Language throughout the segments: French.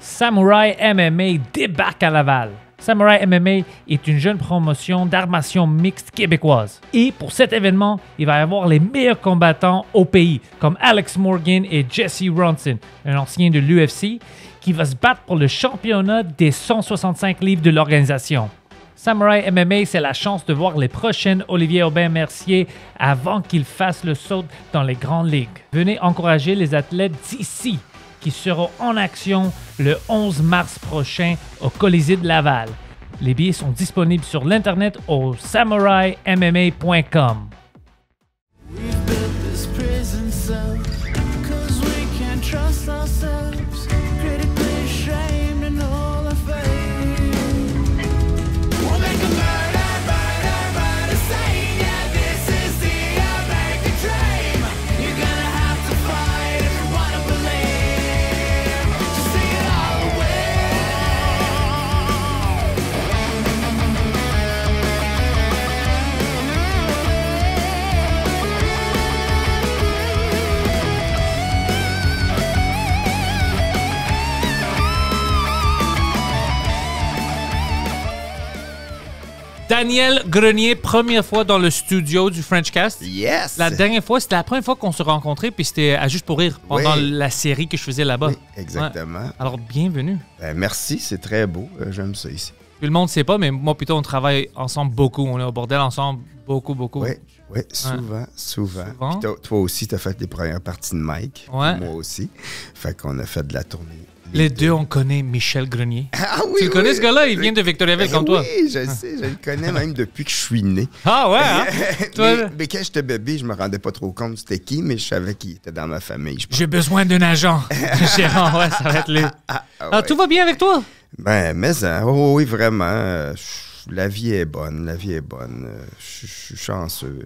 Samouraï MMA débarque à Laval. Samouraï MMA est une jeune promotion d'arts mixte québécoise. Et pour cet événement, il va y avoir les meilleurs combattants au pays, comme Alex Morgan et Jesse Ronson, un ancien de l'UFC, qui va se battre pour le championnat des 165 livres de l'organisation. Samouraï MMA, c'est la chance de voir les prochaines Olivier Aubin-Mercier avant qu'ils fassent le saut dans les grandes ligues. Venez encourager les athlètes d'ici qui seront en action le 11 mars prochain au Colisée de Laval. Les billets sont disponibles sur l'internet au samouraimma.com. Daniel Grenier, première fois dans le studio du Frenchcast. Yes! La dernière fois, c'était la première fois qu'on se rencontrait, puis c'était à Juste pour rire, pendant la série que je faisais là-bas. Oui, exactement. Ouais. Alors, bienvenue. Merci, c'est très beau. J'aime ça ici. Tout le monde ne sait pas, mais moi, plutôt, on travaille ensemble beaucoup. On est au bordel ensemble beaucoup. Oui, souvent. Puis toi aussi, tu as fait les premières parties de Mike. Ouais. Moi aussi. Fait qu'on a fait de la tournée. Les deux, on connaît Michel Grenier. Ah oui, tu le connais, ce gars-là? Il vient de Victoriaville comme toi. Oui, je sais. Je le connais même depuis que je suis né. Ah ouais, hein? mais quand j'étais bébé, je me rendais pas trop compte c'était qui, mais je savais qu'il était dans ma famille. J'ai besoin d'un agent. Gérant, ouais, ça va être lui. Alors, tout va bien avec toi? Ben, mais oui, vraiment. La vie est bonne. Je suis chanceux.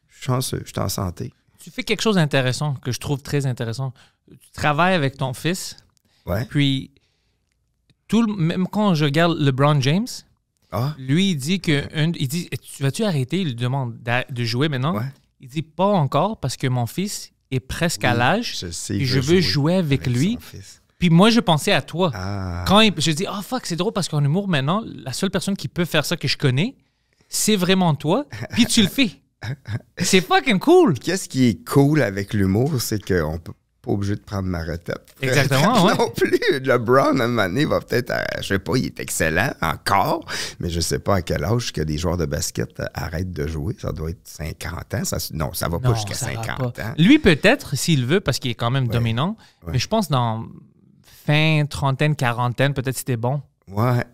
Je suis en santé. Tu fais quelque chose d'intéressant, que je trouve très intéressant. Tu travailles avec ton fils. Ouais. Puis, même quand je regarde LeBron James, lui, il dit vas-tu arrêter? Il lui demande de jouer maintenant. Ouais. Il dit pas encore parce que mon fils est presque à l'âge. Je veux jouer avec lui. Puis moi, je pensais à toi. Quand je dis, fuck, c'est drôle parce qu'en humour, maintenant, la seule personne qui peut faire ça que je connais, c'est vraiment toi. Puis tu le fais. C'est fucking cool. Qu'est-ce qui est cool avec l'humour, c'est qu'on peut pas obligé de prendre ma retraite. Exactement, ouais. Non plus. LeBron, à un moment donné, va peut-être, je sais pas, il est excellent encore, mais je sais pas à quel âge que des joueurs de basket arrêtent de jouer. Ça doit être 50 ans. Ça va pas jusqu'à 50 ans. Lui, peut-être, s'il veut, parce qu'il est quand même dominant, mais je pense dans fin, trentaine, quarantaine, peut-être c'était bon. Ouais.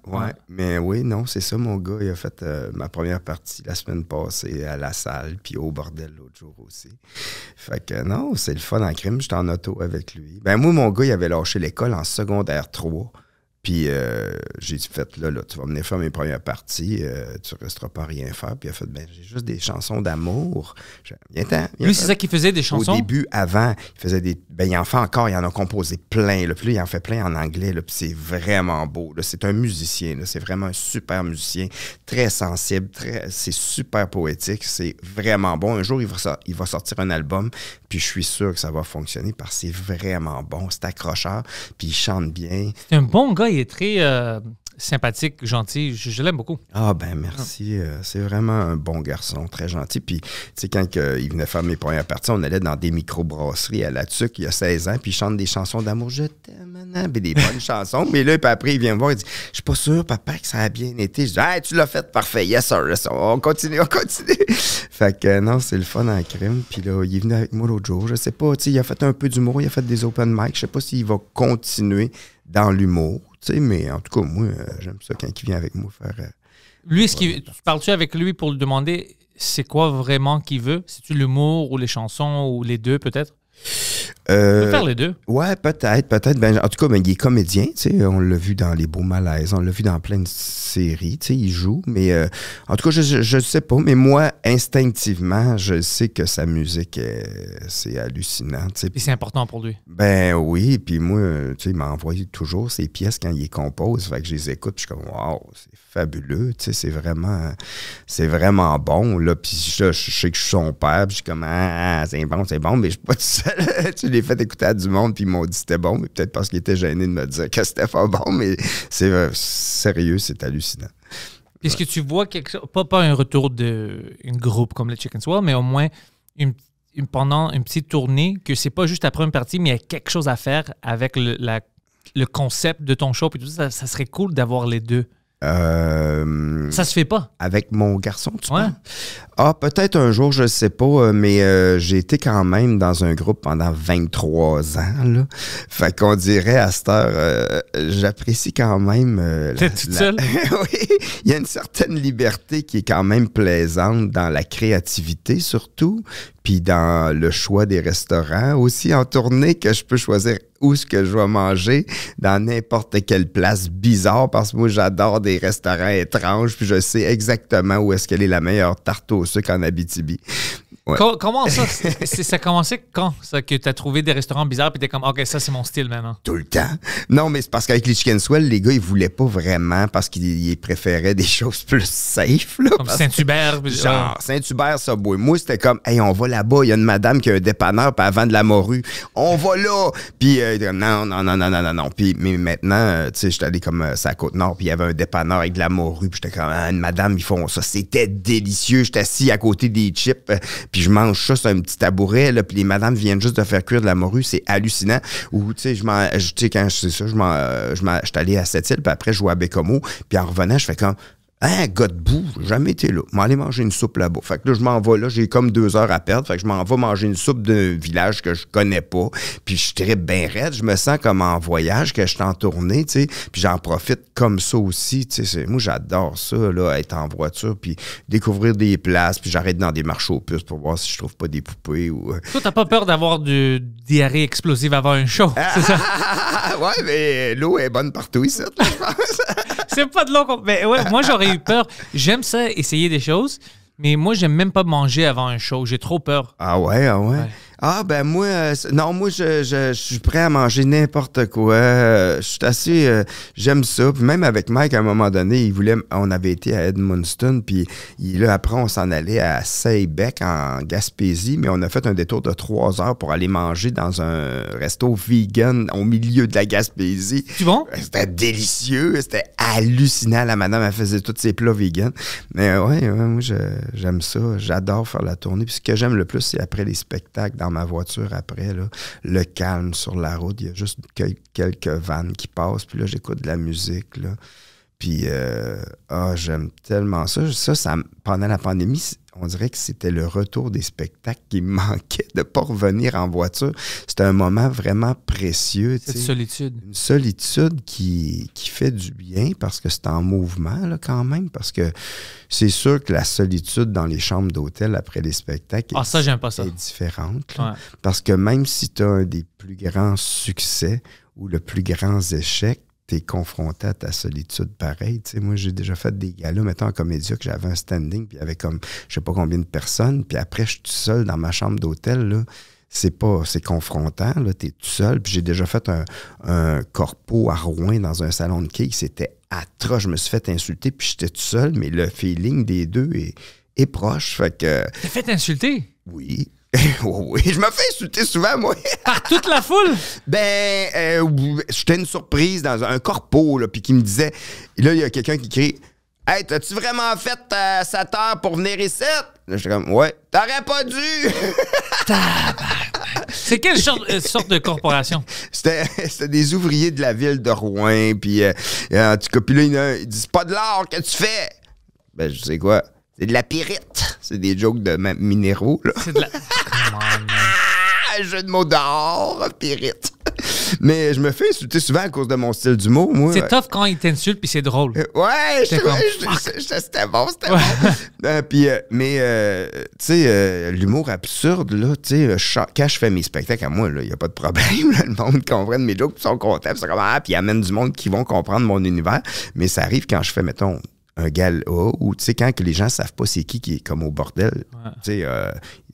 Mais oui, non, c'est ça, mon gars. Il a fait ma première partie la semaine passée à la salle, puis au bordel l'autre jour aussi. Fait que non, c'est le fun en crime. J'étais en auto avec lui. Ben moi, mon gars, il avait lâché l'école en secondaire 3. Puis j'ai fait, là, tu vas venir faire mes premières parties, tu resteras pas à rien faire. Puis il a fait, j'ai juste des chansons d'amour. Viens-t'en. Lui, c'est ça qu'il faisait, des chansons? Au début, avant, il faisait des... il en fait encore, il en a composé plein. Là. Puis là, il en fait plein en anglais. Là, puis c'est vraiment beau. Là. C'est un musicien. Là. C'est vraiment un super musicien. Très sensible. C'est super poétique. C'est vraiment bon. Un jour, il va sortir un album. Puis je suis sûr que ça va fonctionner parce que c'est vraiment bon. C'est accrocheur. Puis il chante bien. C'est un bon gars. Il est très sympathique, gentil. Je l'aime beaucoup. Ah ben merci. C'est vraiment un bon garçon, très gentil. Puis tu sais, quand il venait faire mes premières parties, on allait dans des microbrasseries à La Tuque, il y a 16 ans, puis il chante des chansons d'amour. Je t'aime, puis des bonnes chansons. Mais là, puis après, il vient me voir, il dit, je suis pas sûr, papa, que ça a bien été. Je dis, hey, tu l'as fait, parfait, yes sir, on continue. Fait que non, c'est le fun en crime. Puis là, il est venu avec moi l'autre jour. Je sais pas, tu sais, il a fait un peu d'humour, il a fait des open mic. Je sais pas s'il va continuer dans l'humour. Tu sais, mais en tout cas, moi, j'aime ça quand il vient avec moi faire... Lui, parles-tu avec lui pour lui demander c'est quoi vraiment qu'il veut? C'est-tu l'humour ou les chansons ou les deux, peut-être? Tu peux faire les deux. Ouais, peut-être. Ben, en tout cas, il est comédien, tu sais, on l'a vu dans Les Beaux Malaises, on l'a vu dans plein de séries, tu sais, il joue, mais en tout cas, je sais pas, mais moi, instinctivement, je sais que sa musique, c'est hallucinant, tu sais. Et c'est important pour lui. Ben oui, puis moi, tu sais, il m'envoie toujours ses pièces quand il les compose, fait que je les écoute, puis je suis comme, wow, c'est fabuleux, tu sais, c'est vraiment bon, là, puis je sais que je suis son père, puis je suis comme, c'est bon, mais je suis pas tout seul, tu sais, l'ai fait écouter à du monde, puis ils m'ont dit que c'était bon, mais peut-être parce qu'ils étaient gênés de me dire que c'était pas bon, mais c'est sérieux, c'est hallucinant. Est-ce que tu vois quelque chose, pas un retour d'un groupe comme le Chicken Swell, mais au moins pendant une petite tournée, que c'est pas juste après une partie, mais il y a quelque chose à faire avec le concept de ton show, puis tout ça, ça serait cool d'avoir les deux. Ça se fait pas. Avec mon garçon, tu vois? Ah, peut-être un jour, je sais pas, mais j'ai été quand même dans un groupe pendant 23 ans, là. Fait qu'on dirait, à cette heure, j'apprécie quand même... T'es toute seule? Oui, il y a une certaine liberté qui est quand même plaisante dans la créativité, surtout, puis dans le choix des restaurants. Aussi, en tournée, que je peux choisir où est-ce que je vais manger, dans n'importe quelle place bizarre, parce que moi, j'adore des restaurants étranges, puis je sais exactement où est-ce qu'elle est la meilleure tarte au sucre en Abitibi. Ouais. Comment ça? Ça a commencé quand, ça, que tu as trouvé des restaurants bizarres puis t'es comme, OK, ça, c'est mon style maintenant? Tout le temps. Non, mais c'est parce qu'avec les Chicken Swell, les gars, ils voulaient pas vraiment parce qu'ils préféraient des choses plus safe. Là, comme Saint-Hubert. Genre, Saint-Hubert, Subway. Moi, c'était comme, hey, on va là-bas, il y a une madame qui a un dépanneur, puis elle vend de la morue. On va là! Puis, non. Puis, mais maintenant, tu sais, j'étais allé comme à la Côte-Nord, puis il y avait un dépanneur avec de la morue, puis j'étais comme, une madame, ils font ça. C'était délicieux. J'étais assis à côté des chips, puis je mange ça sur un petit tabouret, là, puis les madames viennent juste de faire cuire de la morue, c'est hallucinant. Ou, tu sais, quand je sais ça, j'étais allé à Sept-Îles, puis après, je jouais à Bécomo, puis en revenant, je fais comme, gars de boue, j'ai jamais été là. Je m'en allais manger une soupe là-bas. Fait que là, je m'en vais là, j'ai comme 2 heures à perdre. Fait que je m'en vais manger une soupe d'un village que je connais pas. Puis je tripe bien raide. Je me sens comme en voyage, que je suis en tournée, tu sais. Puis j'en profite comme ça aussi, tu sais. Moi, j'adore ça, là, être en voiture, puis découvrir des places. Puis j'arrête dans des marchés aux puces pour voir si je trouve pas des poupées ou... Toi, t'as pas peur d'avoir du diarrhée explosive avant un show, c'est ça? Ouais, mais l'eau est bonne partout ici, je pense. C'est pas de l'eau. Mais ouais, moi, j'aurais eu peur. J'aime ça, essayer des choses, mais moi, j'aime même pas manger avant un show. J'ai trop peur. Ah ouais. Ah, ben moi, moi, je suis prêt à manger n'importe quoi. Je suis assez... j'aime ça. Puis même avec Mike, à un moment donné, on avait été à Edmundston, puis là, après, on s'en allait à Saybec, en Gaspésie, mais on a fait un détour de 3 heures pour aller manger dans un resto vegan au milieu de la Gaspésie. C'est bon? C'était délicieux, c'était hallucinant. La madame, elle faisait tous ses plats vegan. Mais ouais, moi, j'aime ça. J'adore faire la tournée. Puis ce que j'aime le plus, c'est après les spectacles, dans ma voiture après, là, le calme sur la route. Il y a juste quelques vannes qui passent. Puis là, j'écoute de la musique. Là. Puis, j'aime tellement ça. Ça, pendant la pandémie, on dirait que c'était le retour des spectacles qui me manquait de ne pas revenir en voiture. C'était un moment vraiment précieux. Cette solitude. Une solitude qui fait du bien parce que c'est en mouvement là, quand même. Parce que c'est sûr que la solitude dans les chambres d'hôtel après les spectacles est différente. Ouais. Parce que même si tu as un des plus grands succès ou le plus grand échec, t'es confronté à ta solitude pareil. Tu sais, moi, j'ai déjà fait des galas, mettons, en comédia, que j'avais un standing, puis il y avait comme, je sais pas combien de personnes, puis après, je suis tout seul dans ma chambre d'hôtel, là. C'est confrontant, là, t'es tout seul. Puis j'ai déjà fait un corpo à Rouen dans un salon de quilles, c'était atroce. Je me suis fait insulter, puis j'étais tout seul, mais le feeling des deux est proche. Fait que... T'es fait insulter? Oui. Oui, je me fais insulter souvent, moi. Par toute la foule? J'étais une surprise dans un corpo, là, puis qui me disait... Là, il y a quelqu'un qui crie « Hey, t'as-tu vraiment fait 7 heures pour venir ici? » Là, j'étais comme « Ouais, t'aurais pas dû! » C'est quelle sorte de corporation? C'était des ouvriers de la ville de Rouen, puis en tout cas, puis là, il dit « C'est pas de l'or que tu fais! » Ben, je sais quoi? C'est de la pyrite. C'est des jokes de minéraux, là. C'est de la... Come on, man. Jeu de mots d'or, pyrite. Mais je me fais insulter souvent à cause de mon style d'humour, moi. C'est tough quand ils t'insultent, puis c'est drôle. Ouais, c'était bon. Mais tu sais, l'humour absurde, là, tu sais, quand je fais mes spectacles à moi, il n'y a pas de problème. Là, le monde comprend mes jokes, ils sont contents, puis ils amènent du monde qui vont comprendre mon univers. Mais ça arrive quand je fais, mettons, un gala ou tu sais, quand que les gens savent pas c'est qui est comme au bordel. Ouais. Tu sais,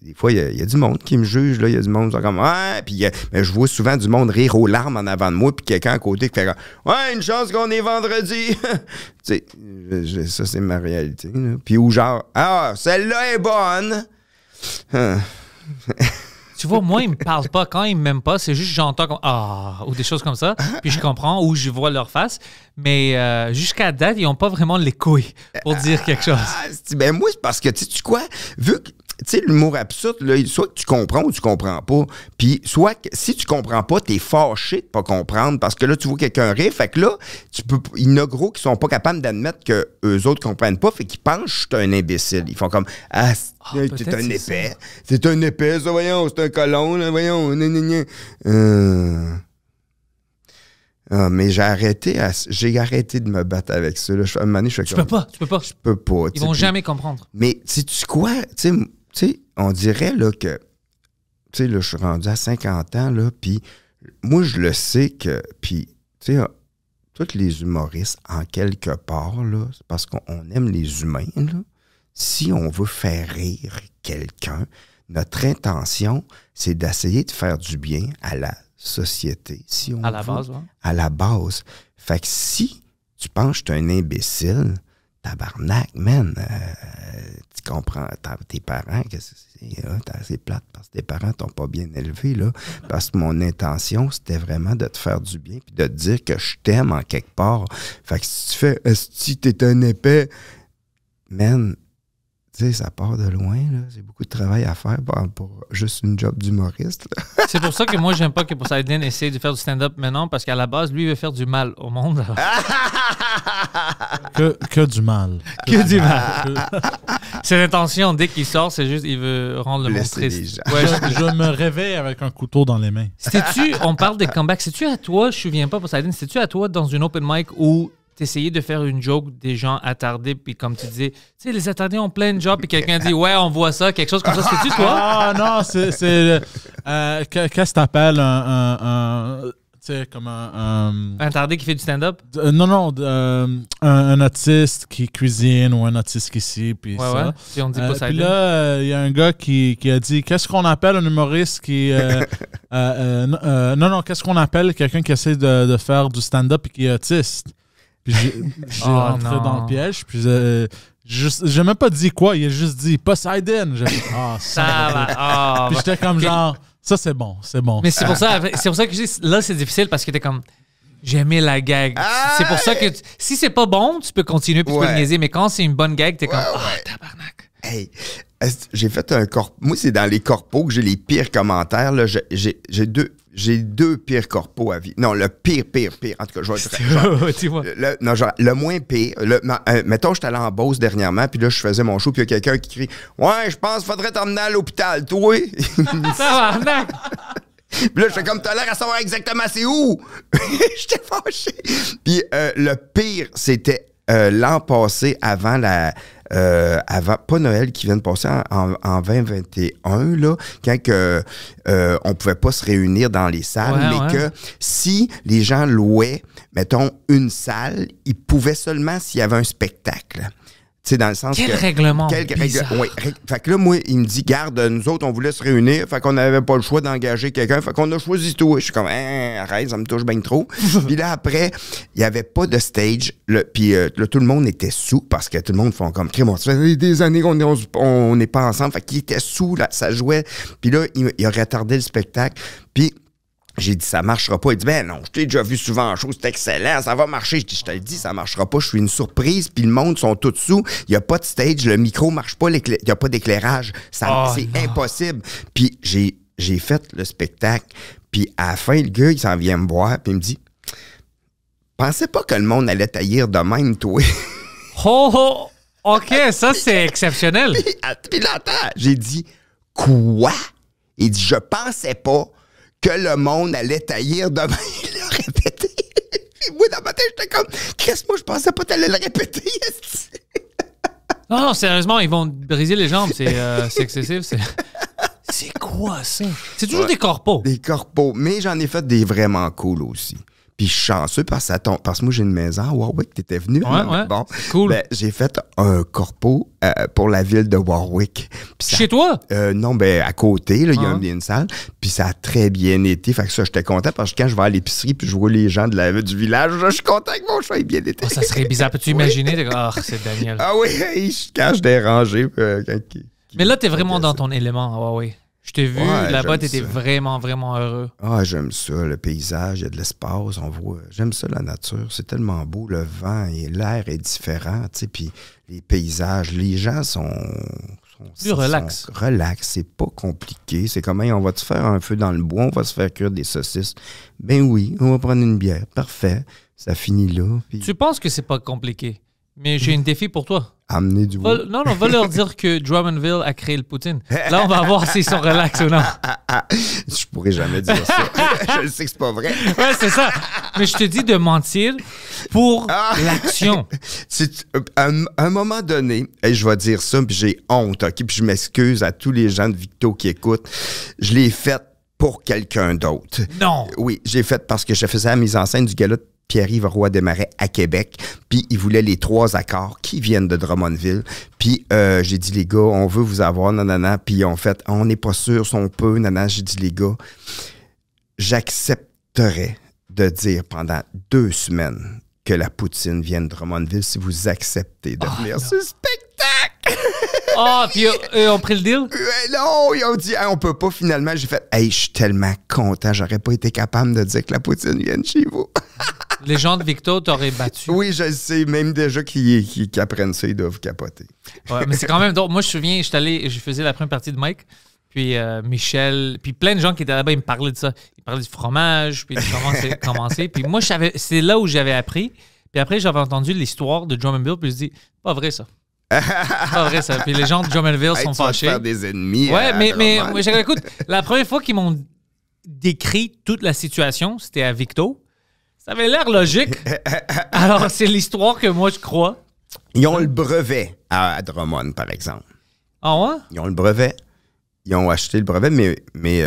des fois, il y a du monde qui me juge, là, il y a du monde qui sont comme « Ouais! » Puis mais je vois souvent du monde rire aux larmes en avant de moi, puis quelqu'un à côté qui fait « Ouais, une chance qu'on est vendredi! » Tu sais, ça, c'est ma réalité. Là. Puis ou genre « Ah, celle-là est bonne! » Tu vois, moi, ils me parlent pas. Quand ils m'aiment pas, c'est juste j'entends comme ah ou des choses comme ça. Puis je comprends ou je vois leur face. Mais jusqu'à date, ils ont pas vraiment les couilles pour dire quelque chose. Ben moi, c'est parce que, tu sais quoi, vu que, tu sais, l'humour absurde, là, soit que tu comprends ou tu comprends pas. Puis, soit que si tu comprends pas, t'es fâché de pas comprendre parce que là, tu vois quelqu'un rire. Fait que là, il y en a gros qui sont pas capables d'admettre que eux autres comprennent pas. Fait qu'ils pensent que je suis un imbécile. Ils font comme, t'es un épais. C'est un épais, ça, voyons, c'est un colon, là, voyons. Mais j'ai arrêté de me battre avec ça. Là. À un moment donné, je fais comme, Tu peux pas. Je peux pas. Ils vont jamais comprendre. Mais sais-tu quoi? Tu sais, on dirait là, que... Tu sais, là, je suis rendu à 50 ans, là, puis moi, je le sais que... Puis, tu sais, tous les humoristes, en quelque part, là, c'est parce qu'on aime les humains, là. Si on veut faire rire quelqu'un, notre intention, c'est d'essayer de faire du bien à la société. Si on à la base, ouais. À la base. Fait que si tu penses que tu es un imbécile, tabarnak, man, tu comprends tes parents, que c'est plate parce que tes parents t'ont pas bien élevé, là. Parce que mon intention, c'était vraiment de te faire du bien puis de te dire que je t'aime en quelque part. Fait que si tu fais, si t'es un épais, man, tu sais, ça part de loin, là. C'est beaucoup de travail à faire pour juste une job d'humoriste, là. C'est pour ça que moi, j'aime pas que Poseidon essaie de faire du stand-up maintenant, parce qu'à la base, lui, il veut faire du mal au monde. que du mal. Que du mal. C'est l'intention, dès qu'il sort, c'est juste, il veut rendre le monde triste. Ouais, je me réveille avec un couteau dans les mains. On parle de comeback, c'est-tu à toi, je me souviens pas, Poseidon, c'est-tu à toi dans une open mic où t'essayais de faire une joke des gens attardés, puis comme tu disais, tu sais, les attardés ont plein de jobs, puis quelqu'un dit, ouais, on voit ça, quelque chose comme ça, c'est-tu toi? Ah non, c'est qu'est-ce que t'appelles tu sais, comme un attardé qui fait du stand-up? Non, un autiste qui cuisine ou un autiste qui scie, puis ça. Ouais. Puis on dit pas ça. Puis là, il y a un gars qui a dit, qu'est-ce qu'on appelle un humoriste qui... non, qu'est-ce qu'on appelle quelqu'un qui essaie de faire du stand-up et qui est autiste? Puis j'ai rentré dans le piège, puis j'ai même pas dit quoi, il a juste dit Poseidon. Ça va. Puis j'étais comme genre, ça c'est bon. Mais c'est pour ça que je dis, là c'est difficile parce que t'es comme, j'ai aimé la gag. C'est pour ça que si c'est pas bon, tu peux continuer puis tu peux le niaiser, mais quand c'est une bonne gag, t'es comme, tabarnak. Hey, j'ai fait un corpo. Moi, c'est dans les corpos que j'ai les pires commentaires. Là. J'ai deux pires corpos à vie. Non, le pire. En tout cas, je vais être le moins pire. Mettons, j'étais allé en Beauce dernièrement, puis là, je faisais mon show, puis il y a quelqu'un qui crie « Ouais, je pense qu'il faudrait t'emmener à l'hôpital, toi! » Puis là, je fais comme, t'as l'air à savoir exactement c'est où! J'étais fâché! Puis le pire, c'était l'an passé, avant pas Noël qui vient de passer en 2021, là, quand on pouvait pas se réunir dans les salles, que si les gens louaient, mettons, une salle, ils pouvaient seulement s'il y avait un spectacle. Tu sais, dans le sens Quel règlement? Oui. Fait que là, moi, il me dit, garde, nous autres, on voulait se réunir, fait qu'on n'avait pas le choix d'engager quelqu'un, fait qu'on a choisi toi. Je suis comme, arrête, ça me touche bien trop. Puis là, après, il n'y avait pas de stage, puis là, tout le monde était sous, parce que tout le monde font comme, ça fait des années qu'on n'est pas ensemble, fait qu'il était sous, là, ça jouait. Puis là, il a retardé le spectacle, puis j'ai dit, ça marchera pas. Il dit, ben non, je t'ai déjà vu souvent en show, c'est excellent, ça va marcher. Je dis, je te le dis, ça marchera pas, je suis une surprise, puis le monde sont tous sous, il n'y a pas de stage, le micro marche pas, il n'y a pas d'éclairage. C'est impossible. Puis j'ai fait le spectacle, puis à la fin, le gars, il s'en vient me voir, puis il me dit, pensais pas que le monde allait taillir de même, toi. OK, ça, c'est exceptionnel. Puis là, attends, j'ai dit, quoi? Il dit, je pensais pas que le monde allait taillir demain. Il l'a répété. Puis moi, dans ma tête, j'étais comme, Chris, moi, je pensais pas que t'allais le répéter. Non, sérieusement, ils vont briser les jambes. C'est excessif. C'est quoi, ça? C'est toujours des corpos. Des corpos. Mais j'en ai fait des vraiment cool aussi. Puis je suis chanceux parce que moi, j'ai une maison à Warwick. T'étais venu? Ouais. Bon, cool. Ben, j'ai fait un corpo pour la ville de Warwick. Chez toi? Non, à côté, là, il y a une salle. Puis ça a très bien été. Fait que ça, j'étais content parce que quand je vais à l'épicerie puis je vois les gens du village, je suis content que mon choix ait bien été. Ça serait bizarre. Peux-tu imaginer? C'est Daniel. Ah oui, quand je dérangeais. Mais là, t'es vraiment dans ton élément. Oui. Je t'ai vu Ouais, là-bas, j'aime t'étais ça. vraiment, vraiment heureux. Ah, j'aime ça, le paysage, il y a de l'espace, on voit. J'aime ça, la nature. C'est tellement beau, le vent et l'air est différent, tu sais, puis les paysages, les gens sont Plus relax. Relax, c'est pas compliqué. C'est comme, hey, on va te faire un feu dans le bois, on va se faire cuire des saucisses. Ben oui, on va prendre une bière. Parfait. Ça finit là. Puis Tu penses que c'est pas compliqué, mais j'ai un défi pour toi. amener du bois. Va leur dire que Drummondville a créé le poutine. Là, on va voir s'ils sont relax ou non. Je pourrais jamais dire ça. Je sais que c'est pas vrai. Ouais, c'est ça. Mais je te dis de mentir pour l'action. À un moment donné, hey, je vais dire ça, puis j'ai honte, OK? Puis je m'excuse à tous les gens de Victo qui écoutent. Je l'ai fait pour quelqu'un d'autre. Non. Oui, j'ai fait parce que je faisais la mise en scène du gala de Pierre-Yves Roy Desmarais à Québec, puis il voulait les 3 accords qui viennent de Drummondville. Puis j'ai dit, les gars, on veut vous avoir, nanana. Puis ils ont fait, on n'est pas sûr si on peut, nanana. J'ai dit, les gars, j'accepterais de dire pendant 2 semaines que la poutine vienne de Drummondville si vous acceptez de venir sur le spectacle. Puis eux ont pris le deal? Non, ils ont dit, hey, on peut pas finalement. J'ai fait, hey, je suis tellement content, j'aurais pas été capable de dire que la poutine vienne chez vous. Les gens de Victo t'auraient battu. Oui, je le sais, même déjà qui apprennent ça, ils doivent capoter. Ouais, mais c'est quand même drôle. Moi, je me souviens, je faisais la première partie de Mike, puis Michel, puis plein de gens qui étaient là-bas, ils me parlaient de ça. Ils parlaient du fromage, puis de comment c'est commencé. Puis moi, c'est là où j'avais appris. Puis après, j'avais entendu l'histoire de Drummondville, puis je dis, pas vrai ça. Pas vrai ça. Puis les gens de Drummondville Hey, sont tu vas te fâchés. faire des ennemis. Ouais, mais Drummond. écoute, la première fois qu'ils m'ont décrit toute la situation, c'était à Victo. Ça avait l'air logique. Alors, c'est l'histoire que moi, je crois. Ils ont le brevet à Drummond, par exemple. Ah ouais? Ils ont le brevet. Ils ont acheté le brevet, mais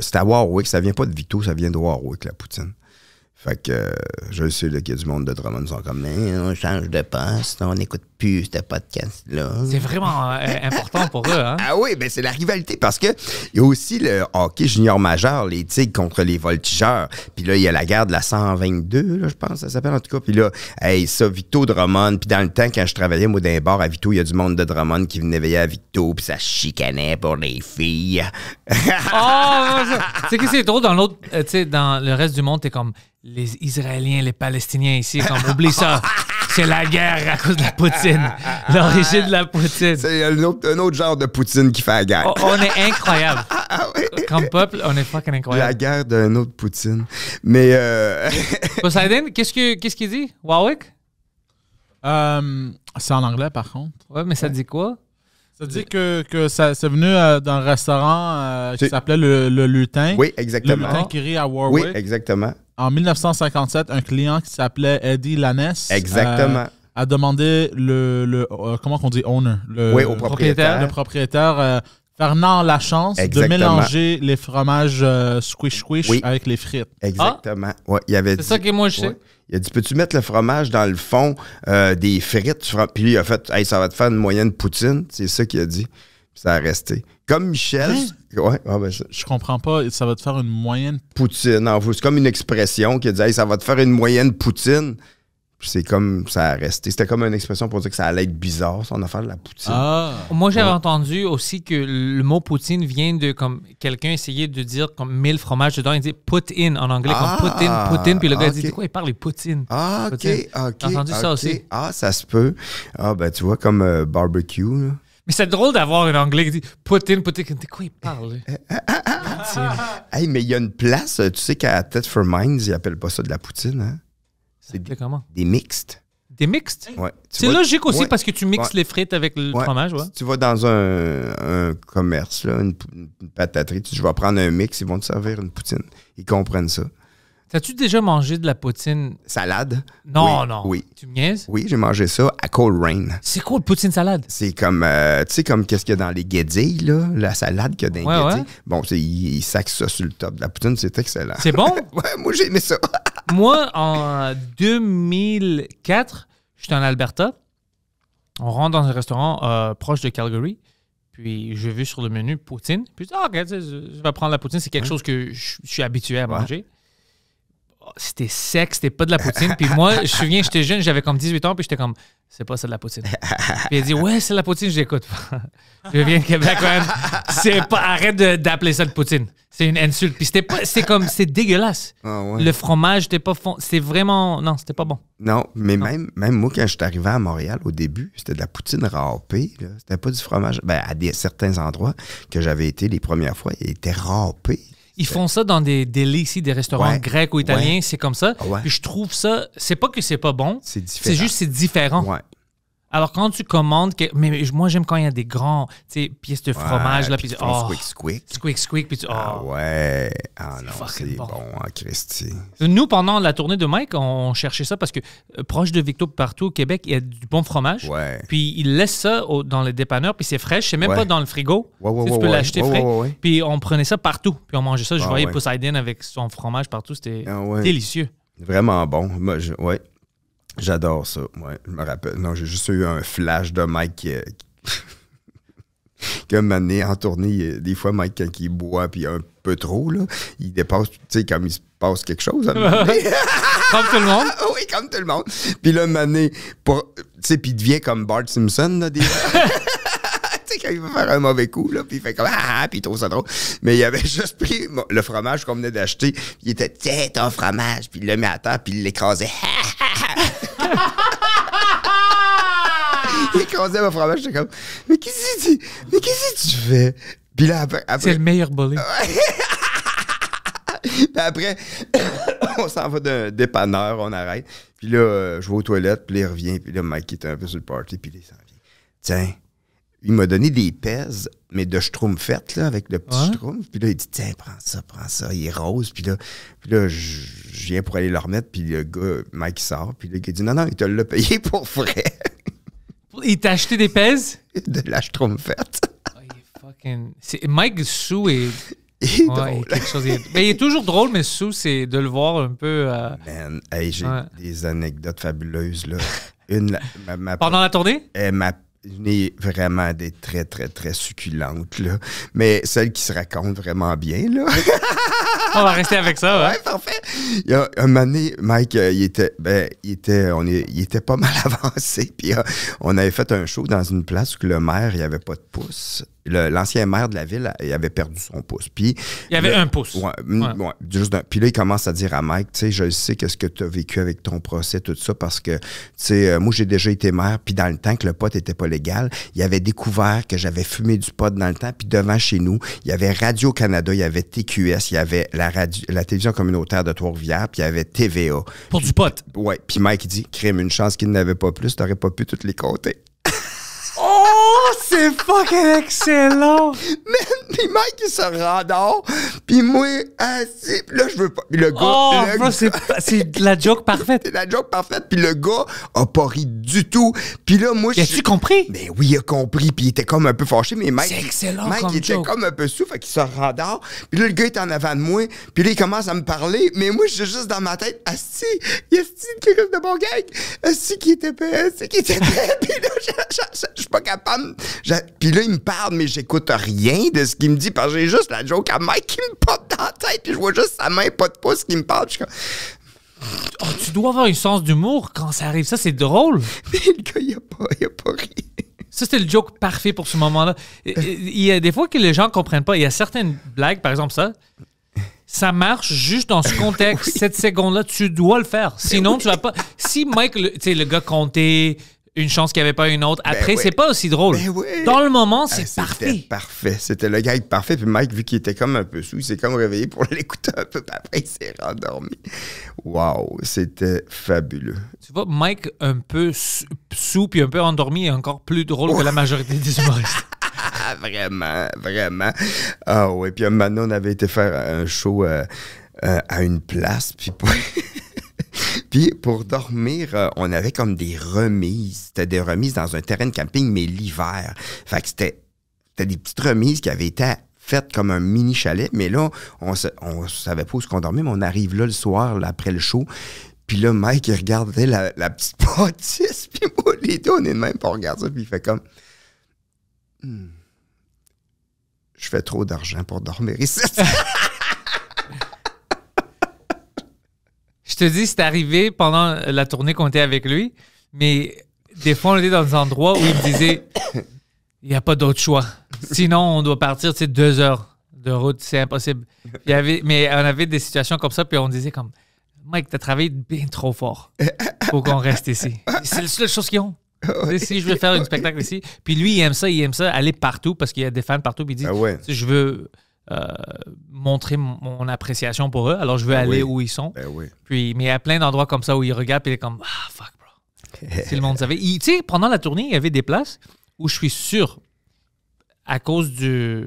c'est à Warwick. Ça vient pas de Victo, ça vient de Warwick, la poutine. Fait que je sais là, qu'il y a du monde de Drummond qui sont comme on change de poste, on n'écoute plus ce podcast-là. C'est vraiment important pour eux, hein? Ah oui, ben c'est la rivalité parce que il y a aussi le hockey junior majeur, les Tigres contre les Voltigeurs. Puis là, il y a la guerre de la 122, là, je pense, ça s'appelle en tout cas. Puis là, hey, ça, Victo Drummond. Puis dans le temps, quand je travaillais, moi, dans un bar à Victo, il y a du monde de Drummond qui venait veiller à Victo, puis ça chicanait pour les filles. C'est que c'est drôle dans l'autre, tu sais, dans le reste du monde, t'es comme les Israéliens, les Palestiniens ici, comme oublie ça. C'est la guerre à cause de la poutine. L'origine de la poutine. C'est un autre genre de poutine qui fait la guerre. On est incroyable. Comme peuple, on est fucking La incroyable. guerre d'un autre poutine. Mais Poseidon, qu'est-ce qu'il dit? Warwick? C'est en anglais, par contre. Ouais, mais ça dit quoi? Ça dit que c'est venu d'un restaurant qui C'est- s'appelait le Lutin. oui, Le exactement. Lutin qui rit à Oui, Warwick. exactement. En 1957, un client qui s'appelait Eddie Lannes Exactement. a demandé comment qu'on dit owner? Oui, au propriétaire. Le propriétaire Fernand Lachance Exactement. de mélanger les fromages squish Oui. avec les frites. Exactement. Ouais, il avait C'est dit, ça que moi, je sais. ouais. Il a dit, peux-tu mettre le fromage dans le fond des frites? Puis lui, il a fait, hey, ça va te faire une moyenne poutine. C'est ça qu'il a dit. Puis ça a resté. Comme Michel. Ouais, ben, Je comprends pas, ça va te faire une moyenne. poutine. C'est comme une expression qui a dit, hey, ça va te faire une moyenne poutine. Puis c'est comme, ça a resté. C'était comme une expression pour dire que ça allait être bizarre, son affaire de la poutine. Moi, j'avais entendu aussi que le mot poutine vient de comme quelqu'un essayait de dire comme 1000 fromages dedans. Il dit put in en anglais, comme poutine. Puis le gars dit de quoi il parle, les poutines. Ah, OK, Poutine. OK. J'ai entendu ça OK. aussi. Ah, ça se peut. Ah, ben, tu vois, comme barbecue, là. Mais c'est drôle d'avoir un anglais qui dit poutine. De quoi il parle? lui? Poutine. Hey, mais il y a une place, tu sais qu'à Thetford Mines, ils appellent pas ça de la poutine, hein? C'est comment? Des mixtes. Des mixtes? Ouais. C'est logique aussi ouais, parce que tu mixes ouais. les frites avec le Ouais. fromage, ouais. Si tu vas dans un commerce, là, une pataterie, tu dis, je vais prendre un mix, ils vont te servir une poutine. Ils comprennent ça. T'as-tu déjà mangé de la poutine? Salade? Non, Oui, non. oui. Tu me niaises? Oui, j'ai mangé ça à Cold Rain. C'est quoi le poutine salade? C'est comme, tu sais, comme qu'est-ce qu'il y a dans les guédilles, là, la salade qu'il y a dans les Ouais, guédilles. ouais. Bon, ils sacent ça sur le top de la poutine, c'est excellent. C'est bon? Ouais, moi, j'ai aimé ça. Moi, en 2004, j'étais en Alberta. On rentre dans un restaurant proche de Calgary. Puis, j'ai vu sur le menu poutine. Puis, je dis, OK, tu sais, je vais prendre la poutine. C'est quelque chose que je suis habitué à manger. c'était sec, c'était pas de la poutine. Puis moi, je me souviens, j'étais jeune, j'avais comme 18 ans, puis j'étais comme, c'est pas ça de la poutine. Puis il a dit, ouais, c'est de la poutine, je l'écoute. Je viens de Québec, man. Arrête d'appeler ça de poutine. C'est une insulte. Puis c'est dégueulasse. Ah ouais. Le fromage, c'était pas c'était vraiment, non, c'était pas bon. Non, mais Même moi, quand je suis arrivé à Montréal au début, c'était de la poutine râpée. Là. C'était pas du fromage. Ben, à certains endroits que j'avais été les premières fois, il était râpé. Ils font ça dans des délits ici, des restaurants grecs ou italiens, c'est comme ça. Ouais. Puis je trouve ça, c'est pas que c'est pas bon, C'est différent. c'est juste c'est différent. Ouais. Alors quand tu commandes, mais moi j'aime quand il y a des grands pièces de fromage, là, puis squick. squick, puis Ah ouais. Ah non, fucking c'est bon. bon, hein, Christy. Nous, pendant la tournée de Mike, on cherchait ça parce que proche de Victo, partout au Québec, il y a du bon fromage. Ouais. Puis ils laissent ça dans les dépanneurs, puis c'est frais. C'est même pas dans le frigo. Tu peux l'acheter frais. Ouais. Puis on prenait ça partout. Puis on mangeait ça. Je voyais ouais. Poseidon avec son fromage partout. C'était ouais. délicieux. Vraiment bon. Moi, ouais. J'adore ça. Ouais, je me rappelle. Non, j'ai juste eu un flash de Mike qui a mené en tournée. Des fois, Mike, quand il boit puis un peu trop, là, il dépasse, tu sais, comme il se passe quelque chose. Comme tout le monde. Oui, comme tout le monde. Puis là, mené, tu sais, puis il devient comme Bart Simpson, là, des tu sais, quand il va faire un mauvais coup, là, puis il fait comme puis il trouve ça drôle. Mais il avait juste pris le fromage qu'on venait d'acheter, puis il était, tiens, ton fromage, puis il le met à terre, puis il l'écrasait. Il écrasait mon fromage, j'étais comme, mais qu'est-ce que tu fais? Puis là, après c'est le meilleur bully. Puis après, on s'en va d'un dépanneur, on arrête. Puis là, je vais aux toilettes, puis là, il revient, puis là, Mike était un peu sur le party, puis là, il s'en vient. Tiens, il m'a donné des pèses, mais de schtroumpfette, là, avec le petit schtroumpf. Puis là, il dit, tiens, prends ça. Il est rose. Puis là je viens pour aller le remettre. Puis le gars, Mike, il sort. Puis le gars, il dit, non, il te l'a payé pour vrai. Il t'a acheté des pèses? De la schtroumpfette. Mike Sue est... Il est drôle. Mais il est toujours drôle, mais Sue, c'est de le voir un peu... Man, hey, j'ai des anecdotes fabuleuses, là. Pendant la tournée? J'en ai vraiment des très, très, très succulentes, là. Mais celles qui se racontent vraiment bien, là. On va rester avec ça, ouais. Ouais, parfait. Il y a un moment donné, Mike, il était pas mal avancé. Puis on avait fait un show dans une place où le maire, il n'y avait pas de pouce. L'ancien maire de la ville, il avait perdu son pouce. Puis, il y avait un pouce. Puis là, il commence à dire à Mike, tu sais, je sais qu'est-ce que tu as vécu avec ton procès, tout ça, parce que, tu sais, moi, j'ai déjà été maire, puis dans le temps que le pot n'était pas légal, il avait découvert que j'avais fumé du pot dans le temps, puis devant chez nous, il y avait Radio-Canada, il y avait TQS, il y avait la télévision communautaire de Trois-Rivières, puis il y avait TVA. Pour du pot? Oui. Puis Mike, il dit, crème, une chance qu'il n'avait pas plus, t'aurais pas pu toutes les compter. Oh, c'est fucking excellent! Puis Mike, il se rendort. Puis moi, là, je veux pas. Puis le gars. C'est la joke parfaite. C'est la joke parfaite. Puis le gars a pas ri du tout. Puis là, moi, as-tu compris? Mais oui, il a compris. Puis il était comme un peu fâché. Mais Mike. C'est excellent. Mike, comme il était joke. comme un peu sous. Fait qu'il se rendort. Puis là, le gars est en avant de moi. Puis là, il commence à me parler. Mais moi, je suis juste dans ma tête. Asti, il y a quelque chose de bon gag. Asti qui était prêt. Puis là, je suis pas capable. Puis là, il me parle, mais j'écoute rien de ce qu'il me dit, parce que j'ai juste la joke à Mike qui me pop dans la tête, puis je vois juste sa main, pas de pouce, qui me parle. Je suis comme... tu dois avoir un sens d'humour quand ça arrive. Ça, c'est drôle. Mais le gars, il a pas ri. Ça, c'était le joke parfait pour ce moment-là. Il y a des fois que les gens comprennent pas. Il y a certaines blagues, par exemple ça marche juste dans ce contexte. Cette seconde-là, tu dois le faire. Sinon, tu vas pas... Si Mike, le gars comptait... Une chance qu'il n'y avait pas une autre. Après, c'est pas aussi drôle. Dans le moment, c'est parfait. C'était parfait. C'était le gag parfait. Puis Mike, vu qu'il était comme un peu sous, il s'est comme réveillé pour l'écouter un peu. Puis après, il s'est rendormi. Wow, c'était fabuleux. Tu vois, Mike, un peu sous puis un peu endormi, est encore plus drôle que la majorité des humoristes. Vraiment. Ah oui, puis un moment, on avait été faire un show à une place. Puis pour dormir, on avait comme des remises. C'était des remises dans un terrain de camping, mais l'hiver. Fait que c'était des petites remises qui avaient été faites comme un mini chalet. Mais là, on savait pas où qu'on dormait, mais on arrive là le soir, là, après le show. Puis là, Mike, il regardait la petite bâtisse. Puis moi, les deux, on est de même pour regarder ça. Puis il fait comme... Je fais trop d'argent pour dormir ici. te dis, c'est arrivé pendant la tournée qu'on était avec lui, mais des fois, on était dans des endroits où il me disait, il n'y a pas d'autre choix. Sinon, on doit partir, 2 heures de route, c'est impossible. Mais on avait des situations comme ça, puis on disait comme, Mike, t'as travaillé bien trop fort pour qu'on reste ici. C'est la seule chose qu'ils ont. Si je veux faire un spectacle ici. Puis lui, il aime ça, aller partout parce qu'il y a des fans partout. Puis il dit, je veux montrer mon appréciation pour eux, alors je veux aller où ils sont. Puis, mais il y a plein d'endroits comme ça où il regarde et il est comme, ah, fuck, bro. Si le monde savait. Tu sais, pendant la tournée, il y avait des places où je suis sûr, à cause du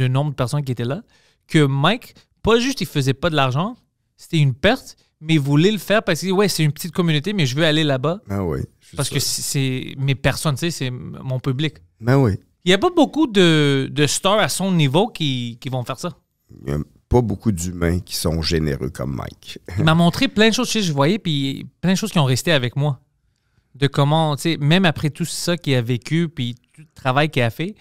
nombre de personnes qui étaient là, que Mike, pas juste il faisait pas de l'argent, c'était une perte, mais il voulait le faire parce que c'est une petite communauté, mais je veux aller là-bas. Ah oui. Parce que c'est mes personnes, tu sais, c'est mon public. Ben oui. Il n'y a pas beaucoup de stars à son niveau qui vont faire ça. Il n'y a pas beaucoup d'humains qui sont généreux comme Mike. Il m'a montré plein de choses, tu sais, je voyais, puis plein de choses qui ont resté avec moi. De comment, tu sais, même après tout ça qu'il a vécu, puis tout le travail qu'il a fait,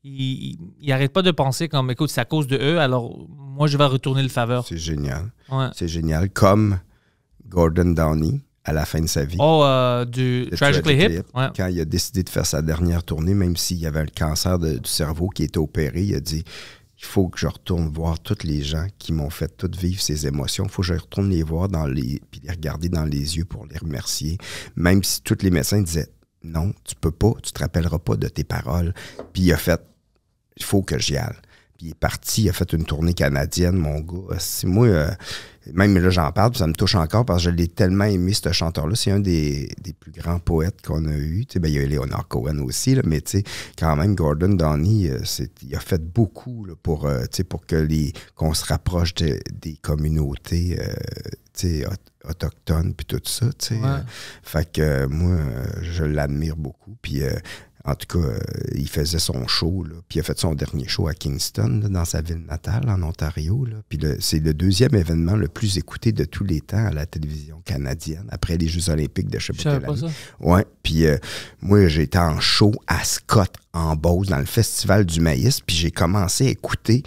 il n'arrête pas de penser comme, écoute, c'est à cause de eux, alors moi, je vais retourner le faveur. C'est génial. Ouais. C'est génial. Comme Gordon Downey, à la fin de sa vie. Du Tragically Hip. Ouais. Quand il a décidé de faire sa dernière tournée, même s'il y avait le cancer du cerveau qui était opéré, il a dit, il faut que je retourne voir tous les gens qui m'ont fait tout vivre ces émotions. Il faut que je retourne les voir puis les regarder dans les yeux pour les remercier. Même si tous les médecins disaient, non, tu peux pas, tu te rappelleras pas de tes paroles. Puis il a fait, il faut que j'y aille. Puis il est parti, il a fait une tournée canadienne, mon gars. C'est moi, même là, j'en parle, puis ça me touche encore parce que je l'ai tellement aimé, ce chanteur-là. C'est un des plus grands poètes qu'on a eu. Tu sais, ben, il y a Leonard Cohen aussi, là, mais tu sais, quand même, Gordon Downey, il a fait beaucoup là, pour qu'on se rapproche des communautés autochtones, puis tout ça. Tu sais. Ouais. Fait que moi, je l'admire beaucoup. Puis en tout cas, il faisait son show, là, puis il a fait son dernier show à Kingston, là, dans sa ville natale, en Ontario. Là. Puis c'est le deuxième événement le plus écouté de tous les temps à la télévision canadienne, après les Jeux olympiques de je sais pas quelle année. Ouais, puis moi, j'étais en show à Scott, en Beauce, dans le Festival du Maïs, puis j'ai commencé à écouter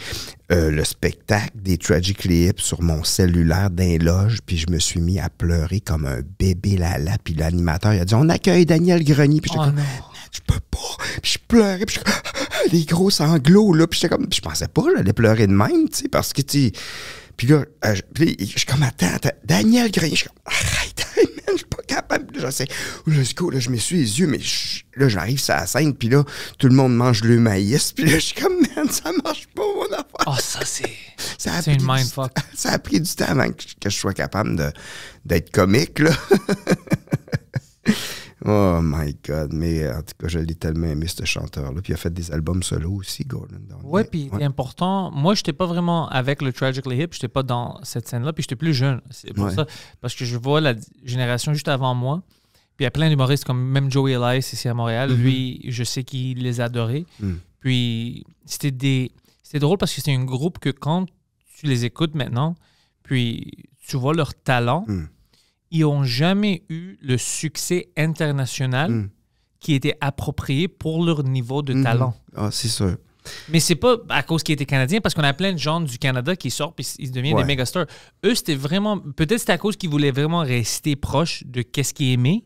le spectacle des Tragically Hip sur mon cellulaire d'un loge, puis je me suis mis à pleurer comme un bébé lala, puis l'animateur, il a dit « On accueille Daniel Grenier », puis j'étais comme « Je peux pas », puis je pleurais, puis les gros sanglots, là, puis j'étais comme, je pensais pas, j'allais pleurer de même, tu sais, parce que, tu sais, puis là, je suis comme, attends, Daniel Grenier, je suis comme, arrête, man, je suis pas capable, là, j'essaie, let's go, là, je m'essuie les yeux, mais là, j'arrive sur la scène, puis là, tout le monde mange le maïs, puis là, je suis comme, man, ça marche pas, mon affaire. Oh, ça, c'est C'est une mindfuck. Ça a pris du temps avant que je sois capable d'être comique, là. Oh my God. Mais en tout cas, je l'ai tellement aimé, ce chanteur-là. Puis il a fait des albums solo aussi, Gordon Downey. Oui, puis c'est important. Moi, je n'étais pas vraiment avec le Tragically Hip. Je n'étais pas dans cette scène-là. Puis j'étais plus jeune. C'est pour ça. Parce que je vois la génération juste avant moi. Puis il y a plein d'humoristes comme même Joey Elias ici à Montréal. Lui, je sais qu'il les adorait. Puis c'était drôle parce que c'est un groupe que quand tu les écoutes maintenant, puis tu vois leur talent, ils n'ont jamais eu le succès international qui était approprié pour leur niveau de talent. Ah, c'est sûr. Mais c'est pas à cause qu'ils étaient canadiens, parce qu'on a plein de gens du Canada qui sortent et ils deviennent des mégastars. Eux, c'était vraiment... Peut-être c'était à cause qu'ils voulaient vraiment rester proches de qu'est-ce qu'ils aimaient,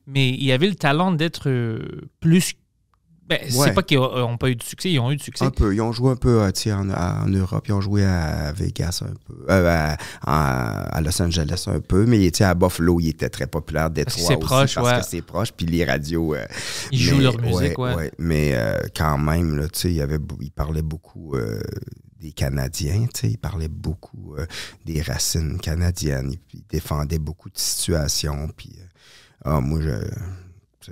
mais ils avaient le talent d'être plus... Ben, c'est pas qu'ils n'ont pas eu de succès, ils ont eu du succès. Un peu. Ils ont joué un peu en Europe, ils ont joué à Vegas un peu, à Los Angeles un peu, mais à Buffalo, ils étaient très populaires, Détroit aussi, parce que c'est proche, puis les radios... ils jouent leur musique, mais quand même, là, ils parlaient beaucoup des Canadiens, ils parlaient beaucoup des racines canadiennes, ils défendaient beaucoup de situations, puis moi, je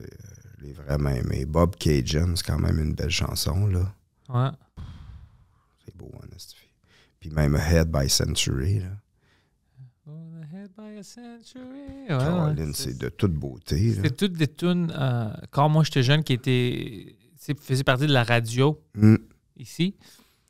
l'ai vraiment aimé. Bob Cajun, c'est quand même une belle chanson, là. Ouais. C'est beau, hein, cette fille. Puis même Ahead by Century, là. Ahead by a Century. Caroline, c'est de toute beauté. C'est toutes des tunes, quand moi j'étais jeune, qui faisaient partie de la radio ici.